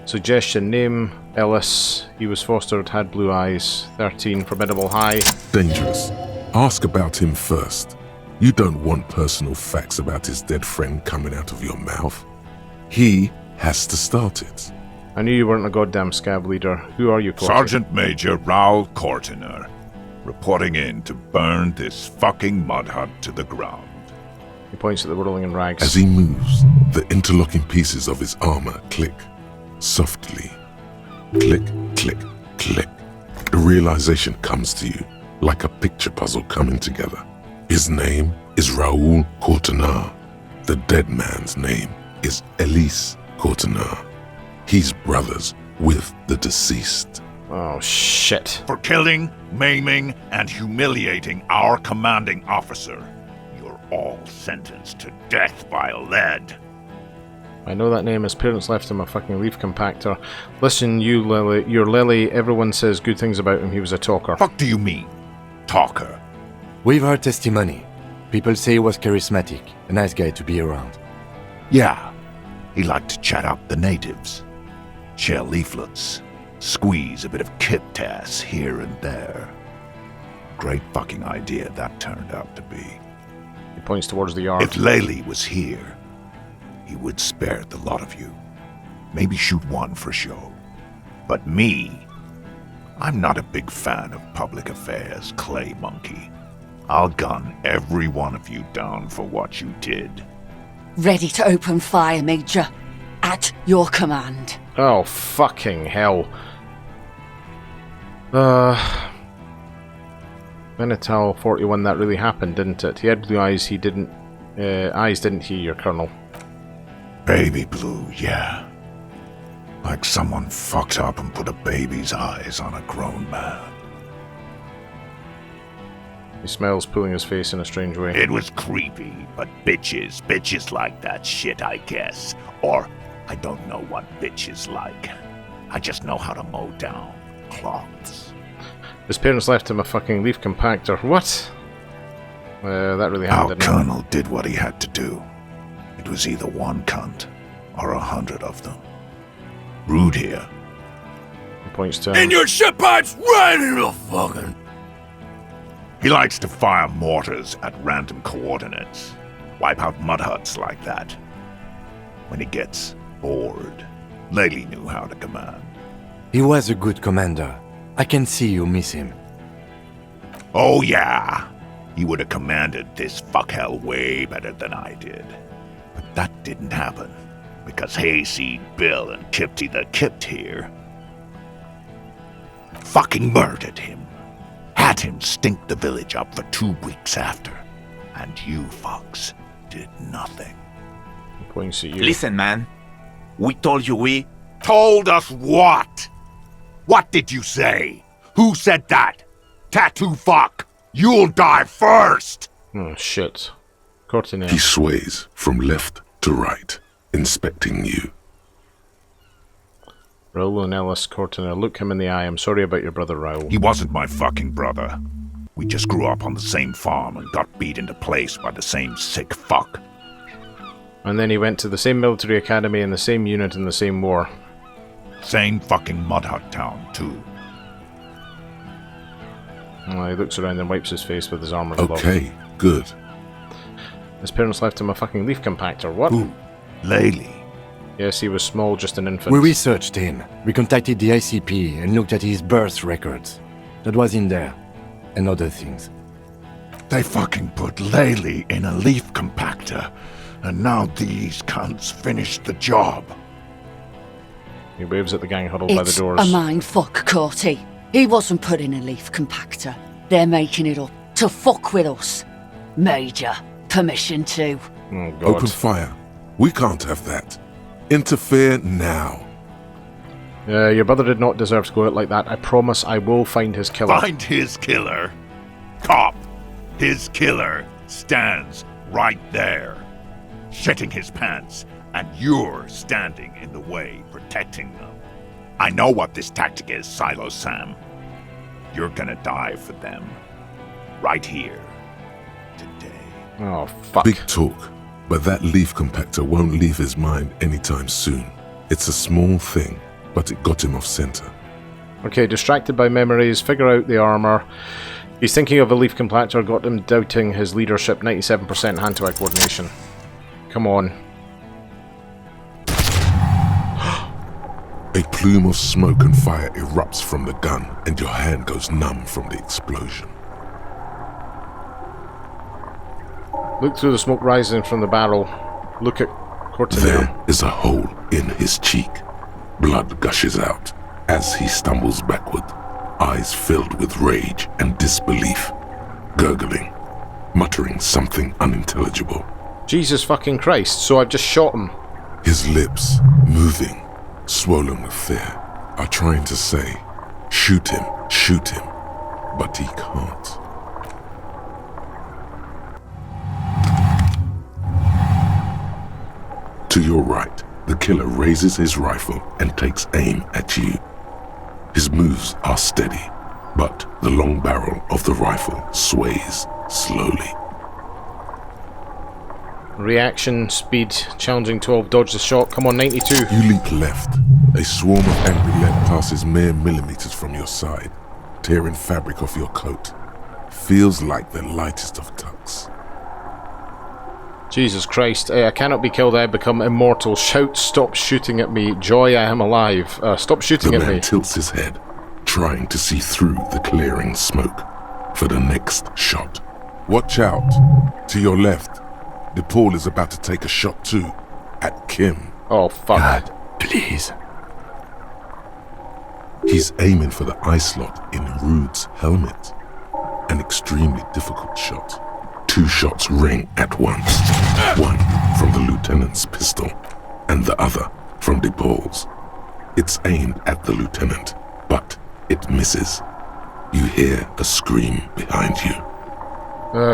Suggestion, name, Ellis. He was fostered, had blue eyes. 13, formidable high. Dangerous. Ask about him first. You don't want personal facts about his dead friend coming out of your mouth. He has to start it. I knew you weren't a goddamn scab leader. Who are you, Corty? Sergeant Major Raoul Cortiner, reporting in to burn this fucking mud hut to the ground. He points at the whirling in rags. As he moves, the interlocking pieces of his armor click, softly. Click, click, click. The realization comes to you, like a picture puzzle coming together. His name is Raoul Cortiner. The dead man's name is Elise Cortiner. He's brothers with the deceased. Oh, shit. For killing, maiming, and humiliating our commanding officer. You're all sentenced to death by lead. I know that name. His parents left him a fucking leaf compactor. Listen, you Lily. You're Lily. Everyone says good things about him. He was a talker. Fuck do you mean, talker? We've heard testimony. People say he was charismatic, a nice guy to be around. Yeah, he liked to chat up the natives. Share leaflets. Squeeze a bit of kiptass here and there. Great fucking idea that turned out to be. He points towards the yard. If Lely was here, he would spare the lot of you. Maybe shoot one for show. But me, I'm not a big fan of public affairs, Clay Monkey. I'll gun every one of you down for what you did. Ready to open fire, Major. At your command. Oh, fucking hell. Minotaur 41, that really happened, didn't it? He had blue eyes, he didn't... didn't he, your colonel? Baby blue, yeah. Like someone fucked up and put a baby's eyes on a grown man. He smiles, pulling his face in a strange way. It was creepy, but bitches like that shit, I guess. Or, I don't know what bitches like. I just know how to mow down cloths. His parents left him a fucking leaf compactor. What? That really Our happened. colonel did what he had to do. It was either one cunt or 100 of them. Rude here. He points to And your shit pipes right in the fucking... He likes to fire mortars at random coordinates. Wipe out mud huts like that. When he gets bored, Laley knew how to command. He was a good commander. I can see you miss him. Oh yeah, he would have commanded this fuckhell way better than I did. But that didn't happen, because Hayseed Bill and Kipty the Kipt here fucking murdered him. Had him stink the village up for 2 weeks after. And you fucks did nothing. He points at you. Listen, man. We told you we... Told us what? What did you say? Who said that? Tattoo fuck! You'll die first! Oh, shit. Cortina. He sways from left to right, inspecting you. Raoul and Ellis, Cortina, look him in the eye. I'm sorry about your brother, Raoul. He wasn't my fucking brother. We just grew up on the same farm and got beat into place by the same sick fuck. And then he went to the same military academy in the same unit in the same war. Same fucking mud hut town, too. Well, he looks around and wipes his face with his armor glove. Okay, good. His parents left him a fucking leaf compactor. What? Who? Laley. Yes, he was small, just an infant. We researched him. We contacted the ICP and looked at his birth records. That was in there. And other things. They fucking put Laley in a leaf compactor, and now these cunts finished the job. He waves at the gang huddled by the doors. It's a mind fuck, Corty. He wasn't put in a leaf compactor. They're making it up to fuck with us. Major, permission to... Oh, God. Open fire. We can't have that. Interfere now. Your brother did not deserve to go out like that. I promise I will find his killer. Find his killer? Cop, his killer stands right there, shitting his pants, and you're standing in the way, protecting them. I know what this tactic is, Silo Sam. You're gonna die for them. Right here. Today. Oh, fuck. Big talk, but that leaf compactor won't leave his mind anytime soon. It's a small thing, but it got him off center. Okay, distracted by memories, figure out the armor. He's thinking of a leaf compactor, got him doubting his leadership, 97% hand-to-eye coordination. Come on. A plume of smoke and fire erupts from the gun, and your hand goes numb from the explosion. Look through the smoke rising from the barrel. Look at Cortina. There is a hole in his cheek. Blood gushes out as he stumbles backward, eyes filled with rage and disbelief, gurgling, muttering something unintelligible. Jesus fucking Christ, so I've just shot him. His lips, moving, swollen with fear, are trying to say, shoot him, but he can't. To your right, the killer raises his rifle and takes aim at you. His moves are steady, but the long barrel of the rifle sways slowly. Reaction, speed, challenging 12, dodge the shot. Come on, 92. You leap left. A swarm of angry lead passes mere millimeters from your side, tearing fabric off your coat. Feels like the lightest of tucks. Jesus Christ. I cannot be killed, I become immortal. Shout, stop shooting at me. Joy, I am alive. Stop shooting at me. The man tilts his head, trying to see through the clearing smoke for the next shot. Watch out. To your left. DePaul is about to take a shot too. At Kim. Oh, fuck. God, please. He's aiming for the eye slot in Rude's helmet. An extremely difficult shot. 2 shots ring at once. One from the lieutenant's pistol, and the other from DePaul's. It's aimed at the lieutenant, but it misses. You hear a scream behind you.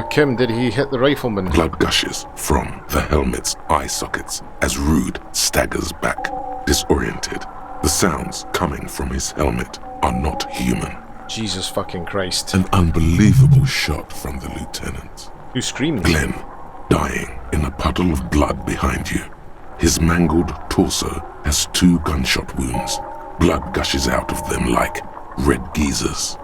Kim, did he hit the rifleman? Blood gushes from the helmet's eye sockets as Rude staggers back, disoriented. The sounds coming from his helmet are not human. Jesus fucking Christ. An unbelievable shot from the lieutenant. Who screamed? Glenn, dying in a puddle of blood behind you. His mangled torso has 2 gunshot wounds. Blood gushes out of them like red geysers.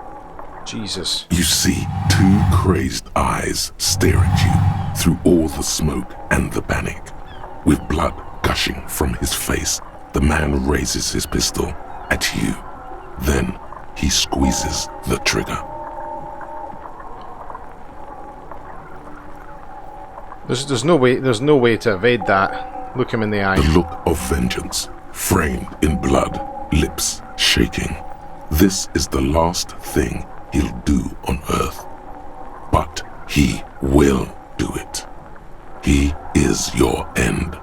Jesus. You see 2 crazed eyes stare at you through all the smoke and the panic. With blood gushing from his face, the man raises his pistol at you. Then he squeezes the trigger. There's no way to evade that. Look him in the eye. The look of vengeance, framed in blood, lips shaking. This is the last thing he'll do on Earth. But he will do it. He is your end.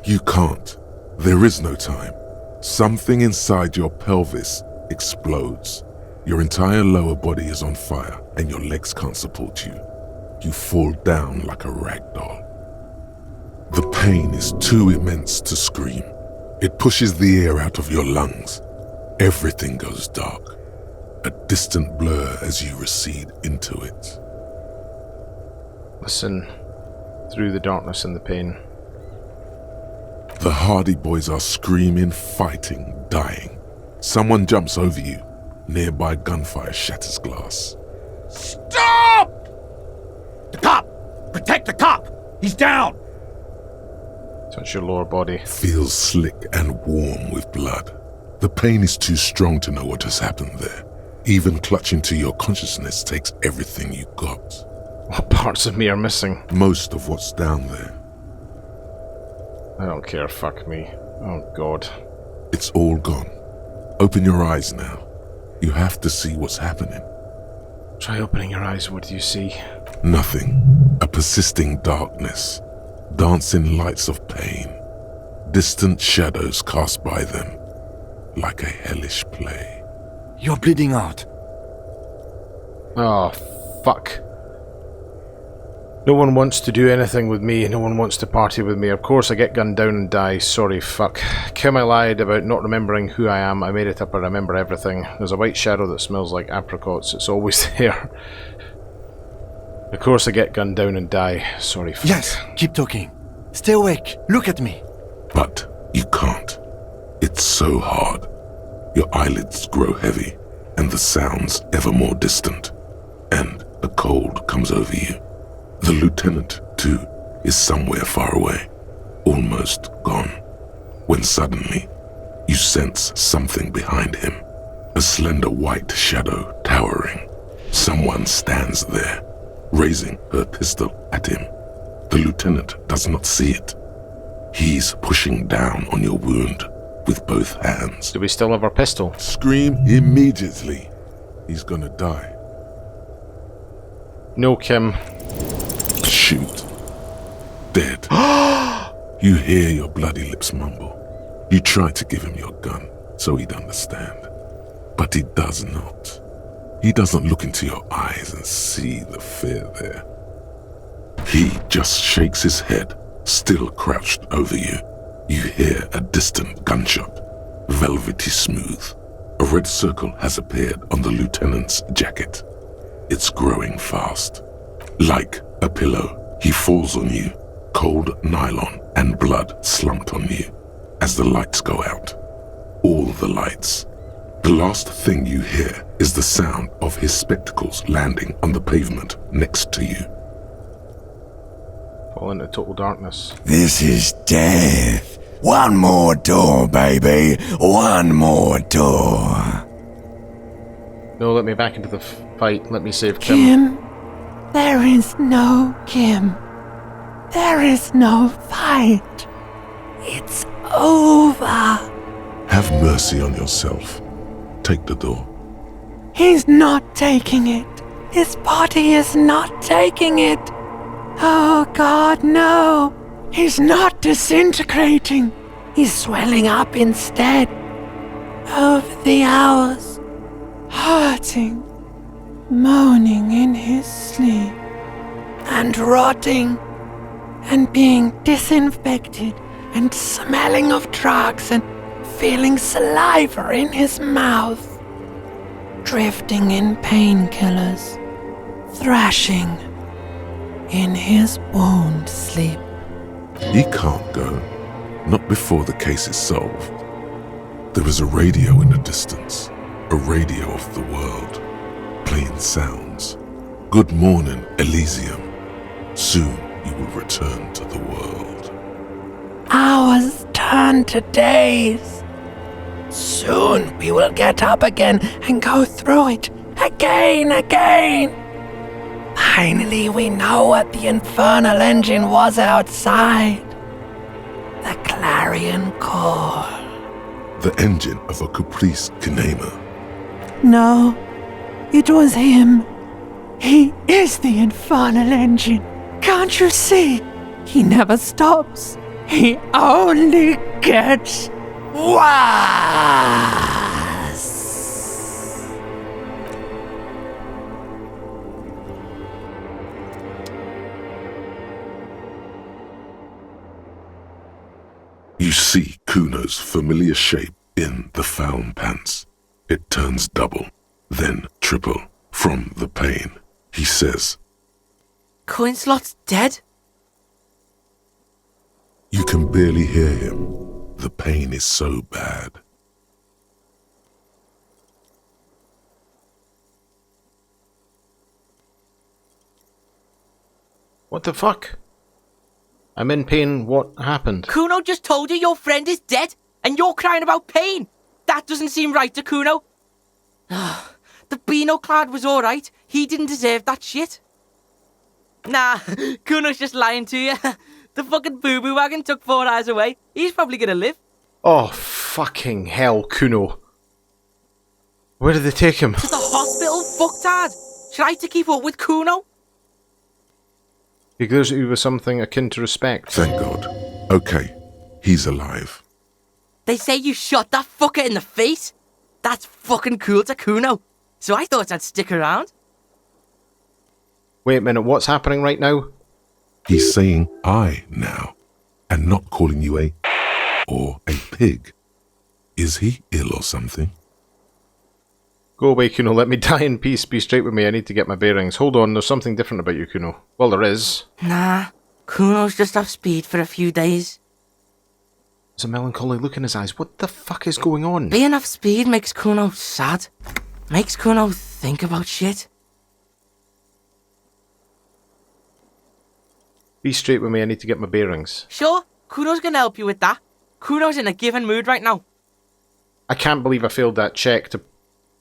You can't. There is no time. Something inside your pelvis explodes. Your entire lower body is on fire and your legs can't support you. You fall down like a rag doll. The pain is too immense to scream. It pushes the air out of your lungs. Everything goes dark. A distant blur as you recede into it. Listen through the darkness and the pain. The Hardy Boys are screaming, fighting, dying. Someone jumps over you. Nearby gunfire shatters glass. Stop! The cop! Protect the cop! He's down! Touch your lower body. Feels slick and warm with blood. The pain is too strong to know what has happened there. Even clutching to your consciousness takes everything you got. What parts of me are missing? Most of what's down there. I don't care, fuck me. Oh God. It's all gone. Open your eyes now. You have to see what's happening. Try opening your eyes, what do you see? Nothing. A persisting darkness. Dancing lights of pain. Distant shadows cast by them. Like a hellish play. You're bleeding out. Oh, fuck. No one wants to do anything with me. No one wants to party with me. Of course I get gunned down and die. Sorry, fuck. Kim, I lied about not remembering who I am. I made it up. I remember everything. There's a white shadow that smells like apricots. It's always there. Of course I get gunned down and die. Sorry, fuck. Yes, keep talking. Stay awake. Look at me. But you can't. It's so hard. Your eyelids grow heavy, and the sounds ever more distant. And a cold comes over you. The lieutenant, too, is somewhere far away, almost gone, when suddenly you sense something behind him, a slender white shadow towering. Someone stands there, raising her pistol at him. The lieutenant does not see it. He's pushing down on your wound with both hands. Do we still have our pistol? Scream immediately. He's gonna die. No, Kim. Shoot. Dead. You hear your bloody lips mumble. You try to give him your gun so he'd understand. But he does not. He doesn't look into your eyes and see the fear there. He just shakes his head, still crouched over you. You hear a distant gunshot, velvety smooth. A red circle has appeared on the lieutenant's jacket. It's growing fast. Like a pillow, he falls on you, cold nylon and blood slumped on you. as the lights go out. All the lights. The last thing you hear is the sound of his spectacles landing on the pavement next to you. Fall into total darkness. This is death. One more door, baby. One more door. No, let me back into the fight. Let me save Kim. Kim, there is no Kim. There is no fight. It's over. Have mercy on yourself. Take the door. He's not taking it. His body is not taking it. Oh God, no. He's not disintegrating. He's swelling up instead. Over the hours, hurting, moaning in his sleep, and rotting, and being disinfected, and smelling of drugs, and feeling saliva in his mouth, drifting in painkillers, thrashing in his wound sleep. He can't go. Not before the case is solved. There is a radio in the distance. A radio of the world. Playing sounds. Good morning, Elysium. Soon you will return to the world. Hours turn to days. Soon we will get up again and go through it again. Finally we know what the infernal engine was outside. The clarion call. The engine of a Caprice Kinema. No, it was him. He is the infernal engine. Can't you see? He never stops. He only gets worse. You see Kuno's familiar shape in the found pants. It turns double, then triple from the pain. He says, Coinslot's dead? You can barely hear him. The pain is so bad. What the fuck? I'm in pain. What happened? Kuno just told you your friend is dead, and you're crying about pain. That doesn't seem right to Kuno. The Beano-clad was alright. He didn't deserve that shit. Nah, Kuno's just lying to you. The fucking boo-boo wagon took 4 hours away. He's probably gonna live. Oh, fucking hell, Kuno. Where did they take him? To the hospital, fucktard. Try to keep up with Kuno. He gives you with something akin to respect. Thank God. Okay, he's alive. They say you shot that fucker in the face. That's fucking cool to Kuno. So I thought I'd stick around. Wait a minute, what's happening right now? He's saying I now, and not calling you a or a pig. Is he ill or something? Go away, Kuno. Let me die in peace. Be straight with me. I need to get my bearings. Hold on, there's something different about you, Kuno. Well, there is. Nah, Kuno's just off speed for a few days. There's a melancholy look in his eyes. What the fuck is going on? Being off speed makes Kuno sad. Makes Kuno think about shit. Be straight with me. I need to get my bearings. Sure, Kuno's gonna help you with that. Kuno's in a given mood right now. I can't believe I failed that check to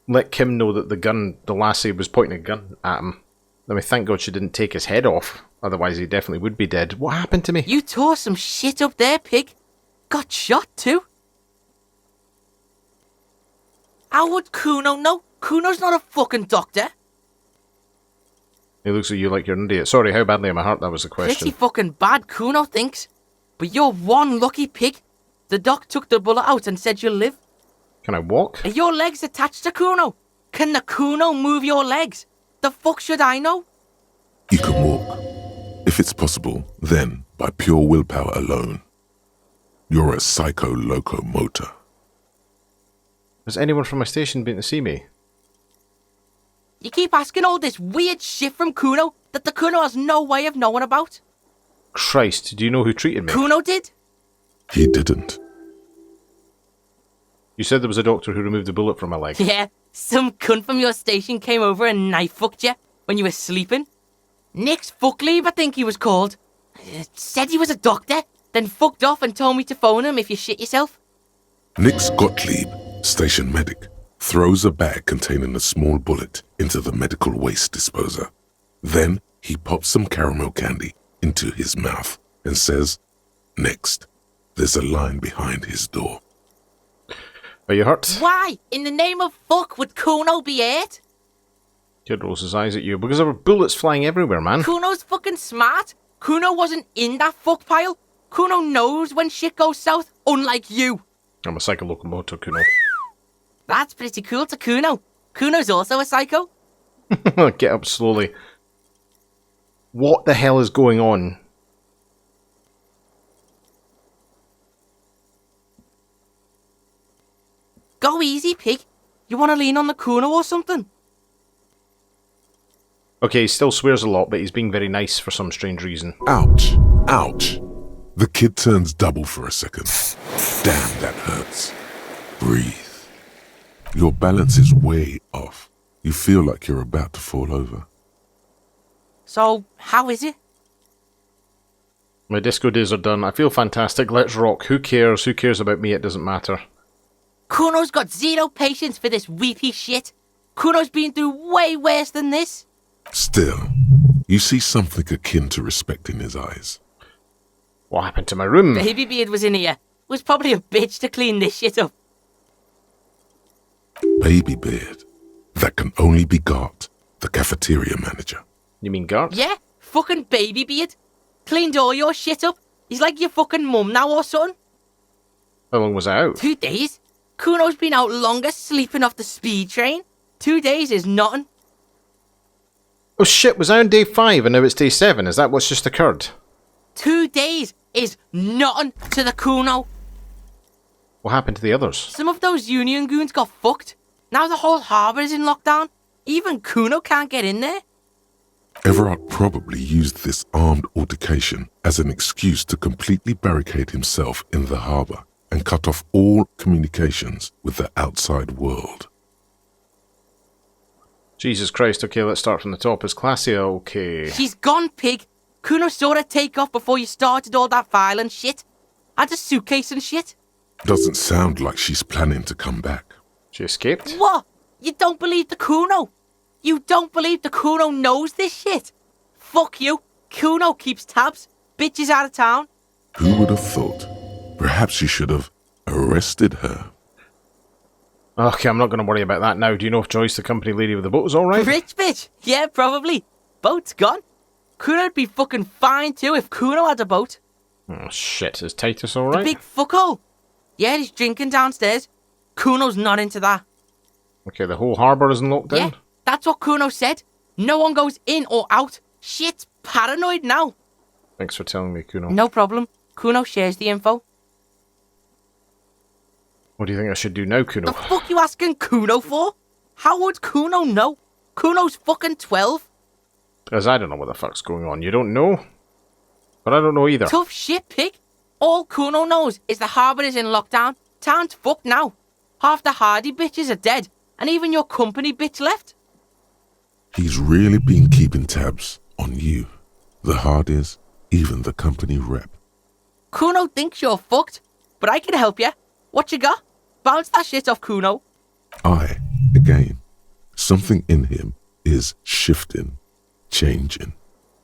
let Kim know that the lassie was pointing a gun at him. I mean, thank God she didn't take his head off. Otherwise, he definitely would be dead. What happened to me? You tore some shit up there, pig. Got shot too. How would Kuno know? Kuno's not a fucking doctor. He looks at you like you're an idiot. Sorry, how badly am I hurt? That was the question. Pretty fucking bad, Kuno thinks. But you're one lucky pig. The doc took the bullet out and said you'll live. Can I walk? Are your legs attached to Kuno? Can the Kuno move your legs? The fuck should I know? You can walk. If it's possible, then by pure willpower alone. You're a psycho locomotor. Has anyone from my station been to see me? You keep asking all this weird shit from Kuno that the Kuno has no way of knowing about. Christ, do you know who treated me? Kuno did? He didn't. You said there was a doctor who removed the bullet from my leg. Yeah, some cunt from your station came over and knife fucked you when you were sleeping. Nick's Fuckleave, I think he was called. Said he was a doctor, then fucked off and told me to phone him if you shit yourself. Nix Gottlieb, station medic, throws a bag containing a small bullet into the medical waste disposer. Then he pops some caramel candy into his mouth and says, "Next." There's a line behind his door. Are you hurt? Why, in the name of fuck, would Kuno be hurt? Kid rolls his eyes at you because there were bullets flying everywhere, man. Kuno's fucking smart. Kuno wasn't in that fuck pile. Kuno knows when shit goes south, unlike you. I'm a psycholocomotor, Kuno. That's pretty cool to Kuno. Kuno's also a psycho. Get up slowly. What the hell is going on? Go easy, pig. You want to lean on the Kuno or something? Okay, he still swears a lot, but he's being very nice for some strange reason. Ouch. Ouch. The kid turns double for a second. Damn, that hurts. Breathe. Your balance is way off. You feel like you're about to fall over. So, how is it? My disco days are done. I feel fantastic. Let's rock. Who cares? Who cares about me? It doesn't matter. Kuno's got zero patience for this weepy shit. Kuno's been through way worse than this. Still, you see something akin to respect in his eyes. What happened to my room? Baby Beard was in here. Was probably a bitch to clean this shit up. Baby Beard. That can only be Gart, the cafeteria manager. You mean Gart? Yeah, fucking Baby Beard. Cleaned all your shit up. He's like your fucking mum now or something. How long was I out? 2 days. Kuno's been out longer sleeping off the speed train. 2 days is nothing. Oh shit, was I on day 5 and now it's day 7? Is that what's just occurred? 2 days is nothing to the Kuno. What happened to the others? Some of those Union goons got fucked. Now the whole harbour is in lockdown. Even Kuno can't get in there. Everard probably used this armed altercation as an excuse to completely barricade himself in the harbour and cut off all communications with the outside world. Jesus Christ, okay, let's start from the top. Is Classia okay? She's gone, pig. Kuno saw her take off before you started all that file and shit. Had a suitcase and shit. Doesn't sound like she's planning to come back. She escaped? What? You don't believe the Kuno? You don't believe the Kuno knows this shit? Fuck you. Kuno keeps tabs. Bitch is out of town. Who would have thought? Perhaps you should have arrested her. Okay, I'm not going to worry about that now. Do you know if Joyce, the company lady with the boat, is alright? Rich bitch. Yeah, probably. Boat's gone. Kuno'd be fucking fine too if Kuno had a boat. Oh shit, is Titus alright? The big fuckhole. Yeah, he's drinking downstairs. Kuno's not into that. Okay, the whole harbour is in lockdown? Yeah, that's what Kuno said. No one goes in or out. Shit's paranoid now. Thanks for telling me, Kuno. No problem. Kuno shares the info. What do you think I should do now, Kuno? The fuck you asking Kuno for? How would Kuno know? Kuno's fucking 12. As I don't know what the fuck's going on. You don't know? But I don't know either. Tough shit, pig. All Kuno knows is the harbour is in lockdown. Town's fucked now. Half the Hardy bitches are dead. And even your company bitch left. He's really been keeping tabs on you, the Hardys, even the company rep. Kuno thinks you're fucked, but I can help you. What you got? Bounce that shit off Kuno. Again, something in him is shifting, changing.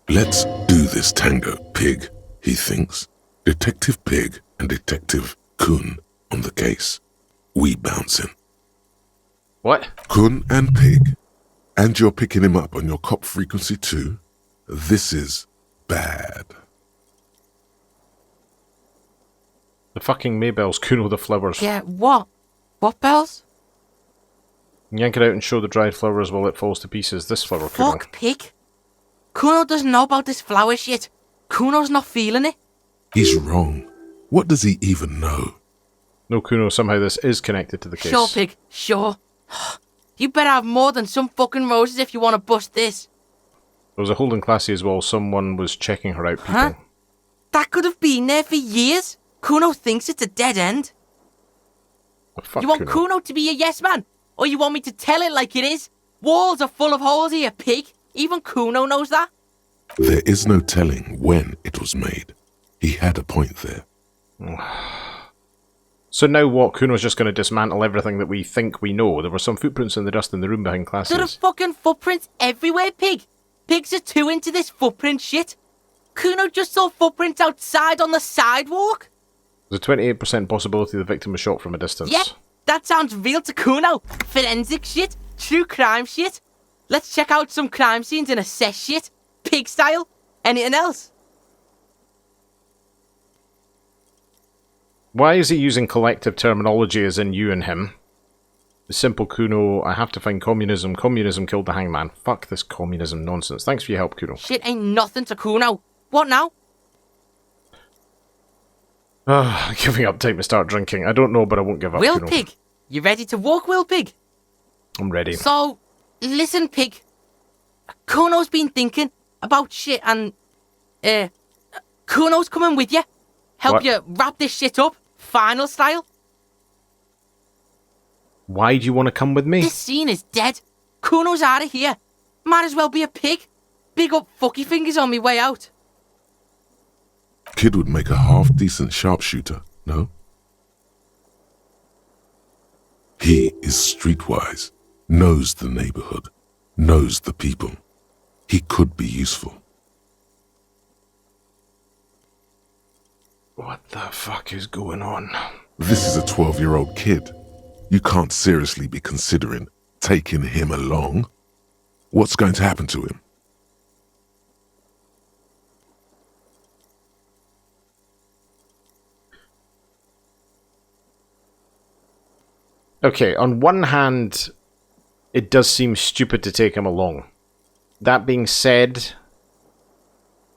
Let's do this tango, Pig, he thinks. Detective Pig and Detective Kun on the case. We bouncing. What? Kun and Pig. And you're picking him up on your cop frequency too? This is bad. The fucking Maybells, Kuno the flowers. Yeah, what? What bells? Yank it out and show the dried flowers while it falls to pieces. This flower, Kuno. Fuck, pig. Kuno doesn't know about this flower shit. Kuno's not feeling it. He's wrong. What does he even know? No, Kuno, somehow this is connected to the case. Sure, pig, sure. You better have more than some fucking roses if you want to bust this. There was a holding Classy as well. Someone was checking her out, people. Huh? That could have been there for years. Kuno thinks it's a dead end. Fuck you want Kuno. Kuno to be a yes man? Or you want me to tell it like it is? Walls are full of holes here, pig. Even Kuno knows that. There is no telling when it was made. He had a point there. So now what? Kuno's just going to dismantle everything that we think we know. There were some footprints in the dust in the room behind classes. There are fucking footprints everywhere, pig. Pigs are too into this footprint shit. Kuno just saw footprints outside on the sidewalk. There's a 28% possibility the victim was shot from a distance. Yeah, that sounds real to Kuno. Forensic shit. True crime shit. Let's check out some crime scenes and assess shit. Pig style. Anything else? Why is he using collective terminology as in you and him? The simple Kuno, I have to find communism. Communism killed the hangman. Fuck this communism nonsense. Thanks for your help, Kuno. Shit ain't nothing to Kuno. What now? Giving up time to start drinking. I don't know, but I won't give up, Will Kuno. Pig, you ready to walk, Will Pig? I'm ready. So, listen, Pig. Kuno's been thinking about shit and, Kuno's coming with you. Help What? you wrap this shit up, final style. Why do you want to come with me? This scene is dead. Kuno's out of here. Might as well be a pig. Big up fucky fingers on me way out. Kid would make a half-decent sharpshooter, no? He is streetwise, knows the neighborhood, knows the people. He could be useful. What the fuck is going on? This is a 12-year-old kid. You can't seriously be considering taking him along. What's going to happen to him? Okay, on one hand, it does seem stupid to take him along. That being said,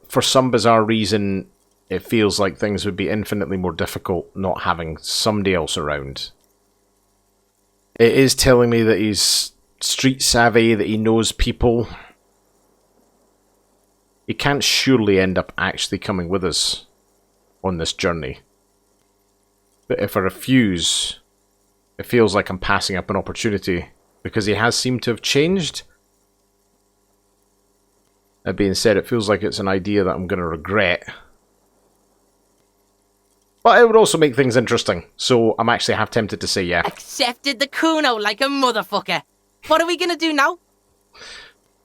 for some bizarre reason, it feels like things would be infinitely more difficult not having somebody else around. It is telling me that he's street savvy, that he knows people. He can't surely end up actually coming with us on this journey. But if I refuse, it feels like I'm passing up an opportunity, because he has seemed to have changed. That being said, it feels like it's an idea that I'm going to regret. But it would also make things interesting, so I'm actually half tempted to say yeah. Accepted the Kuno like a motherfucker. What are we gonna do now?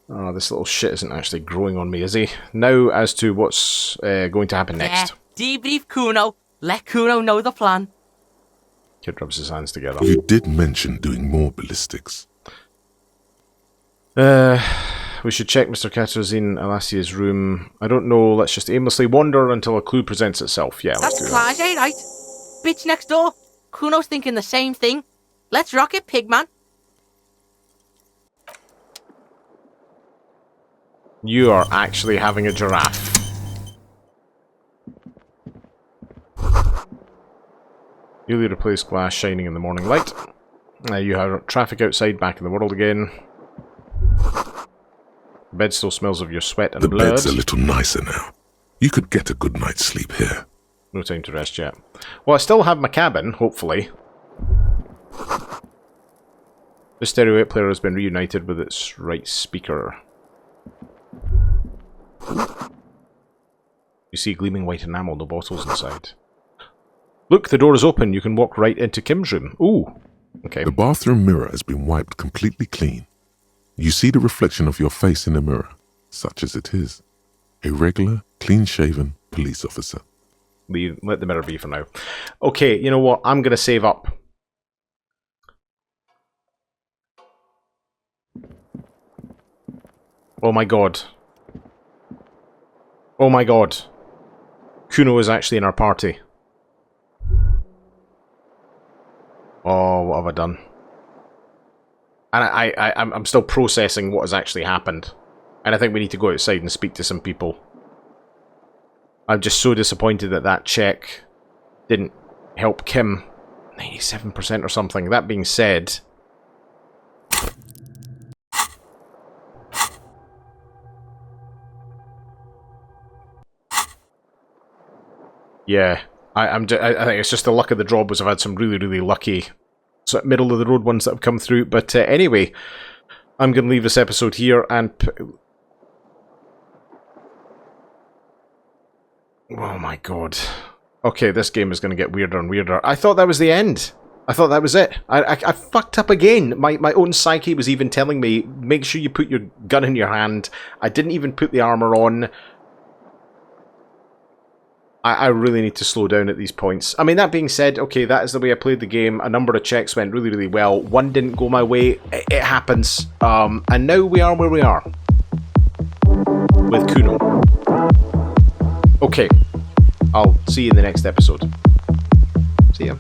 Oh, this little shit isn't actually growing on me, is he? Now as to what's going to happen next. Yeah, debrief Kuno. Let Kuno know the plan. Kid rubs his hands together. You did mention doing more ballistics. We should check Mr. Katarzyne Alasia's room. I don't know, let's just aimlessly wander until a clue presents itself. Yeah, let's That's do that. Clashe, right? Bitch next door. Kuno's thinking the same thing. Let's rock it, pigman. You are actually having a giraffe. Newly replaced glass shining in the morning light. You have traffic outside back in the world again. The bed still smells of your sweat and The blood. bed's a little nicer now. You could get a good night's sleep here. No time to rest yet. Well, I still have my cabin, hopefully. The stereo 8 player has been reunited with its right speaker. You see gleaming white enamel, no bottles inside. Look, the door is open. You can walk right into Kim's room. Ooh. Okay. The bathroom mirror has been wiped completely clean. You see the reflection of your face in the mirror, such as it is. A regular, clean-shaven police officer. Let the mirror be for now. Okay, you know what? I'm going to save up. Oh my god. Oh my god. Kuno is actually in our party. Oh, what have I done? And I'm still processing what has actually happened. And I think we need to go outside and speak to some people. I'm just so disappointed that that check didn't help Kim. 97% or something. That being said... Yeah, I think it's just the luck of the draw was I've had some really, really lucky sort of middle of the road ones that have come through. But anyway, I'm going to leave this episode here and... Oh my god. Okay, this game is going to get weirder and weirder. I thought that was the end. I thought that was it. I fucked up again. My own psyche was even telling me, make sure you put your gun in your hand. I didn't even put the armor on. I really need to slow down at these points. I mean, that being said, okay, that is the way I played the game. A number of checks went really, really well. One didn't go my way. It happens. And now we are where we are. With Kuno. Okay. I'll see you in the next episode. See ya.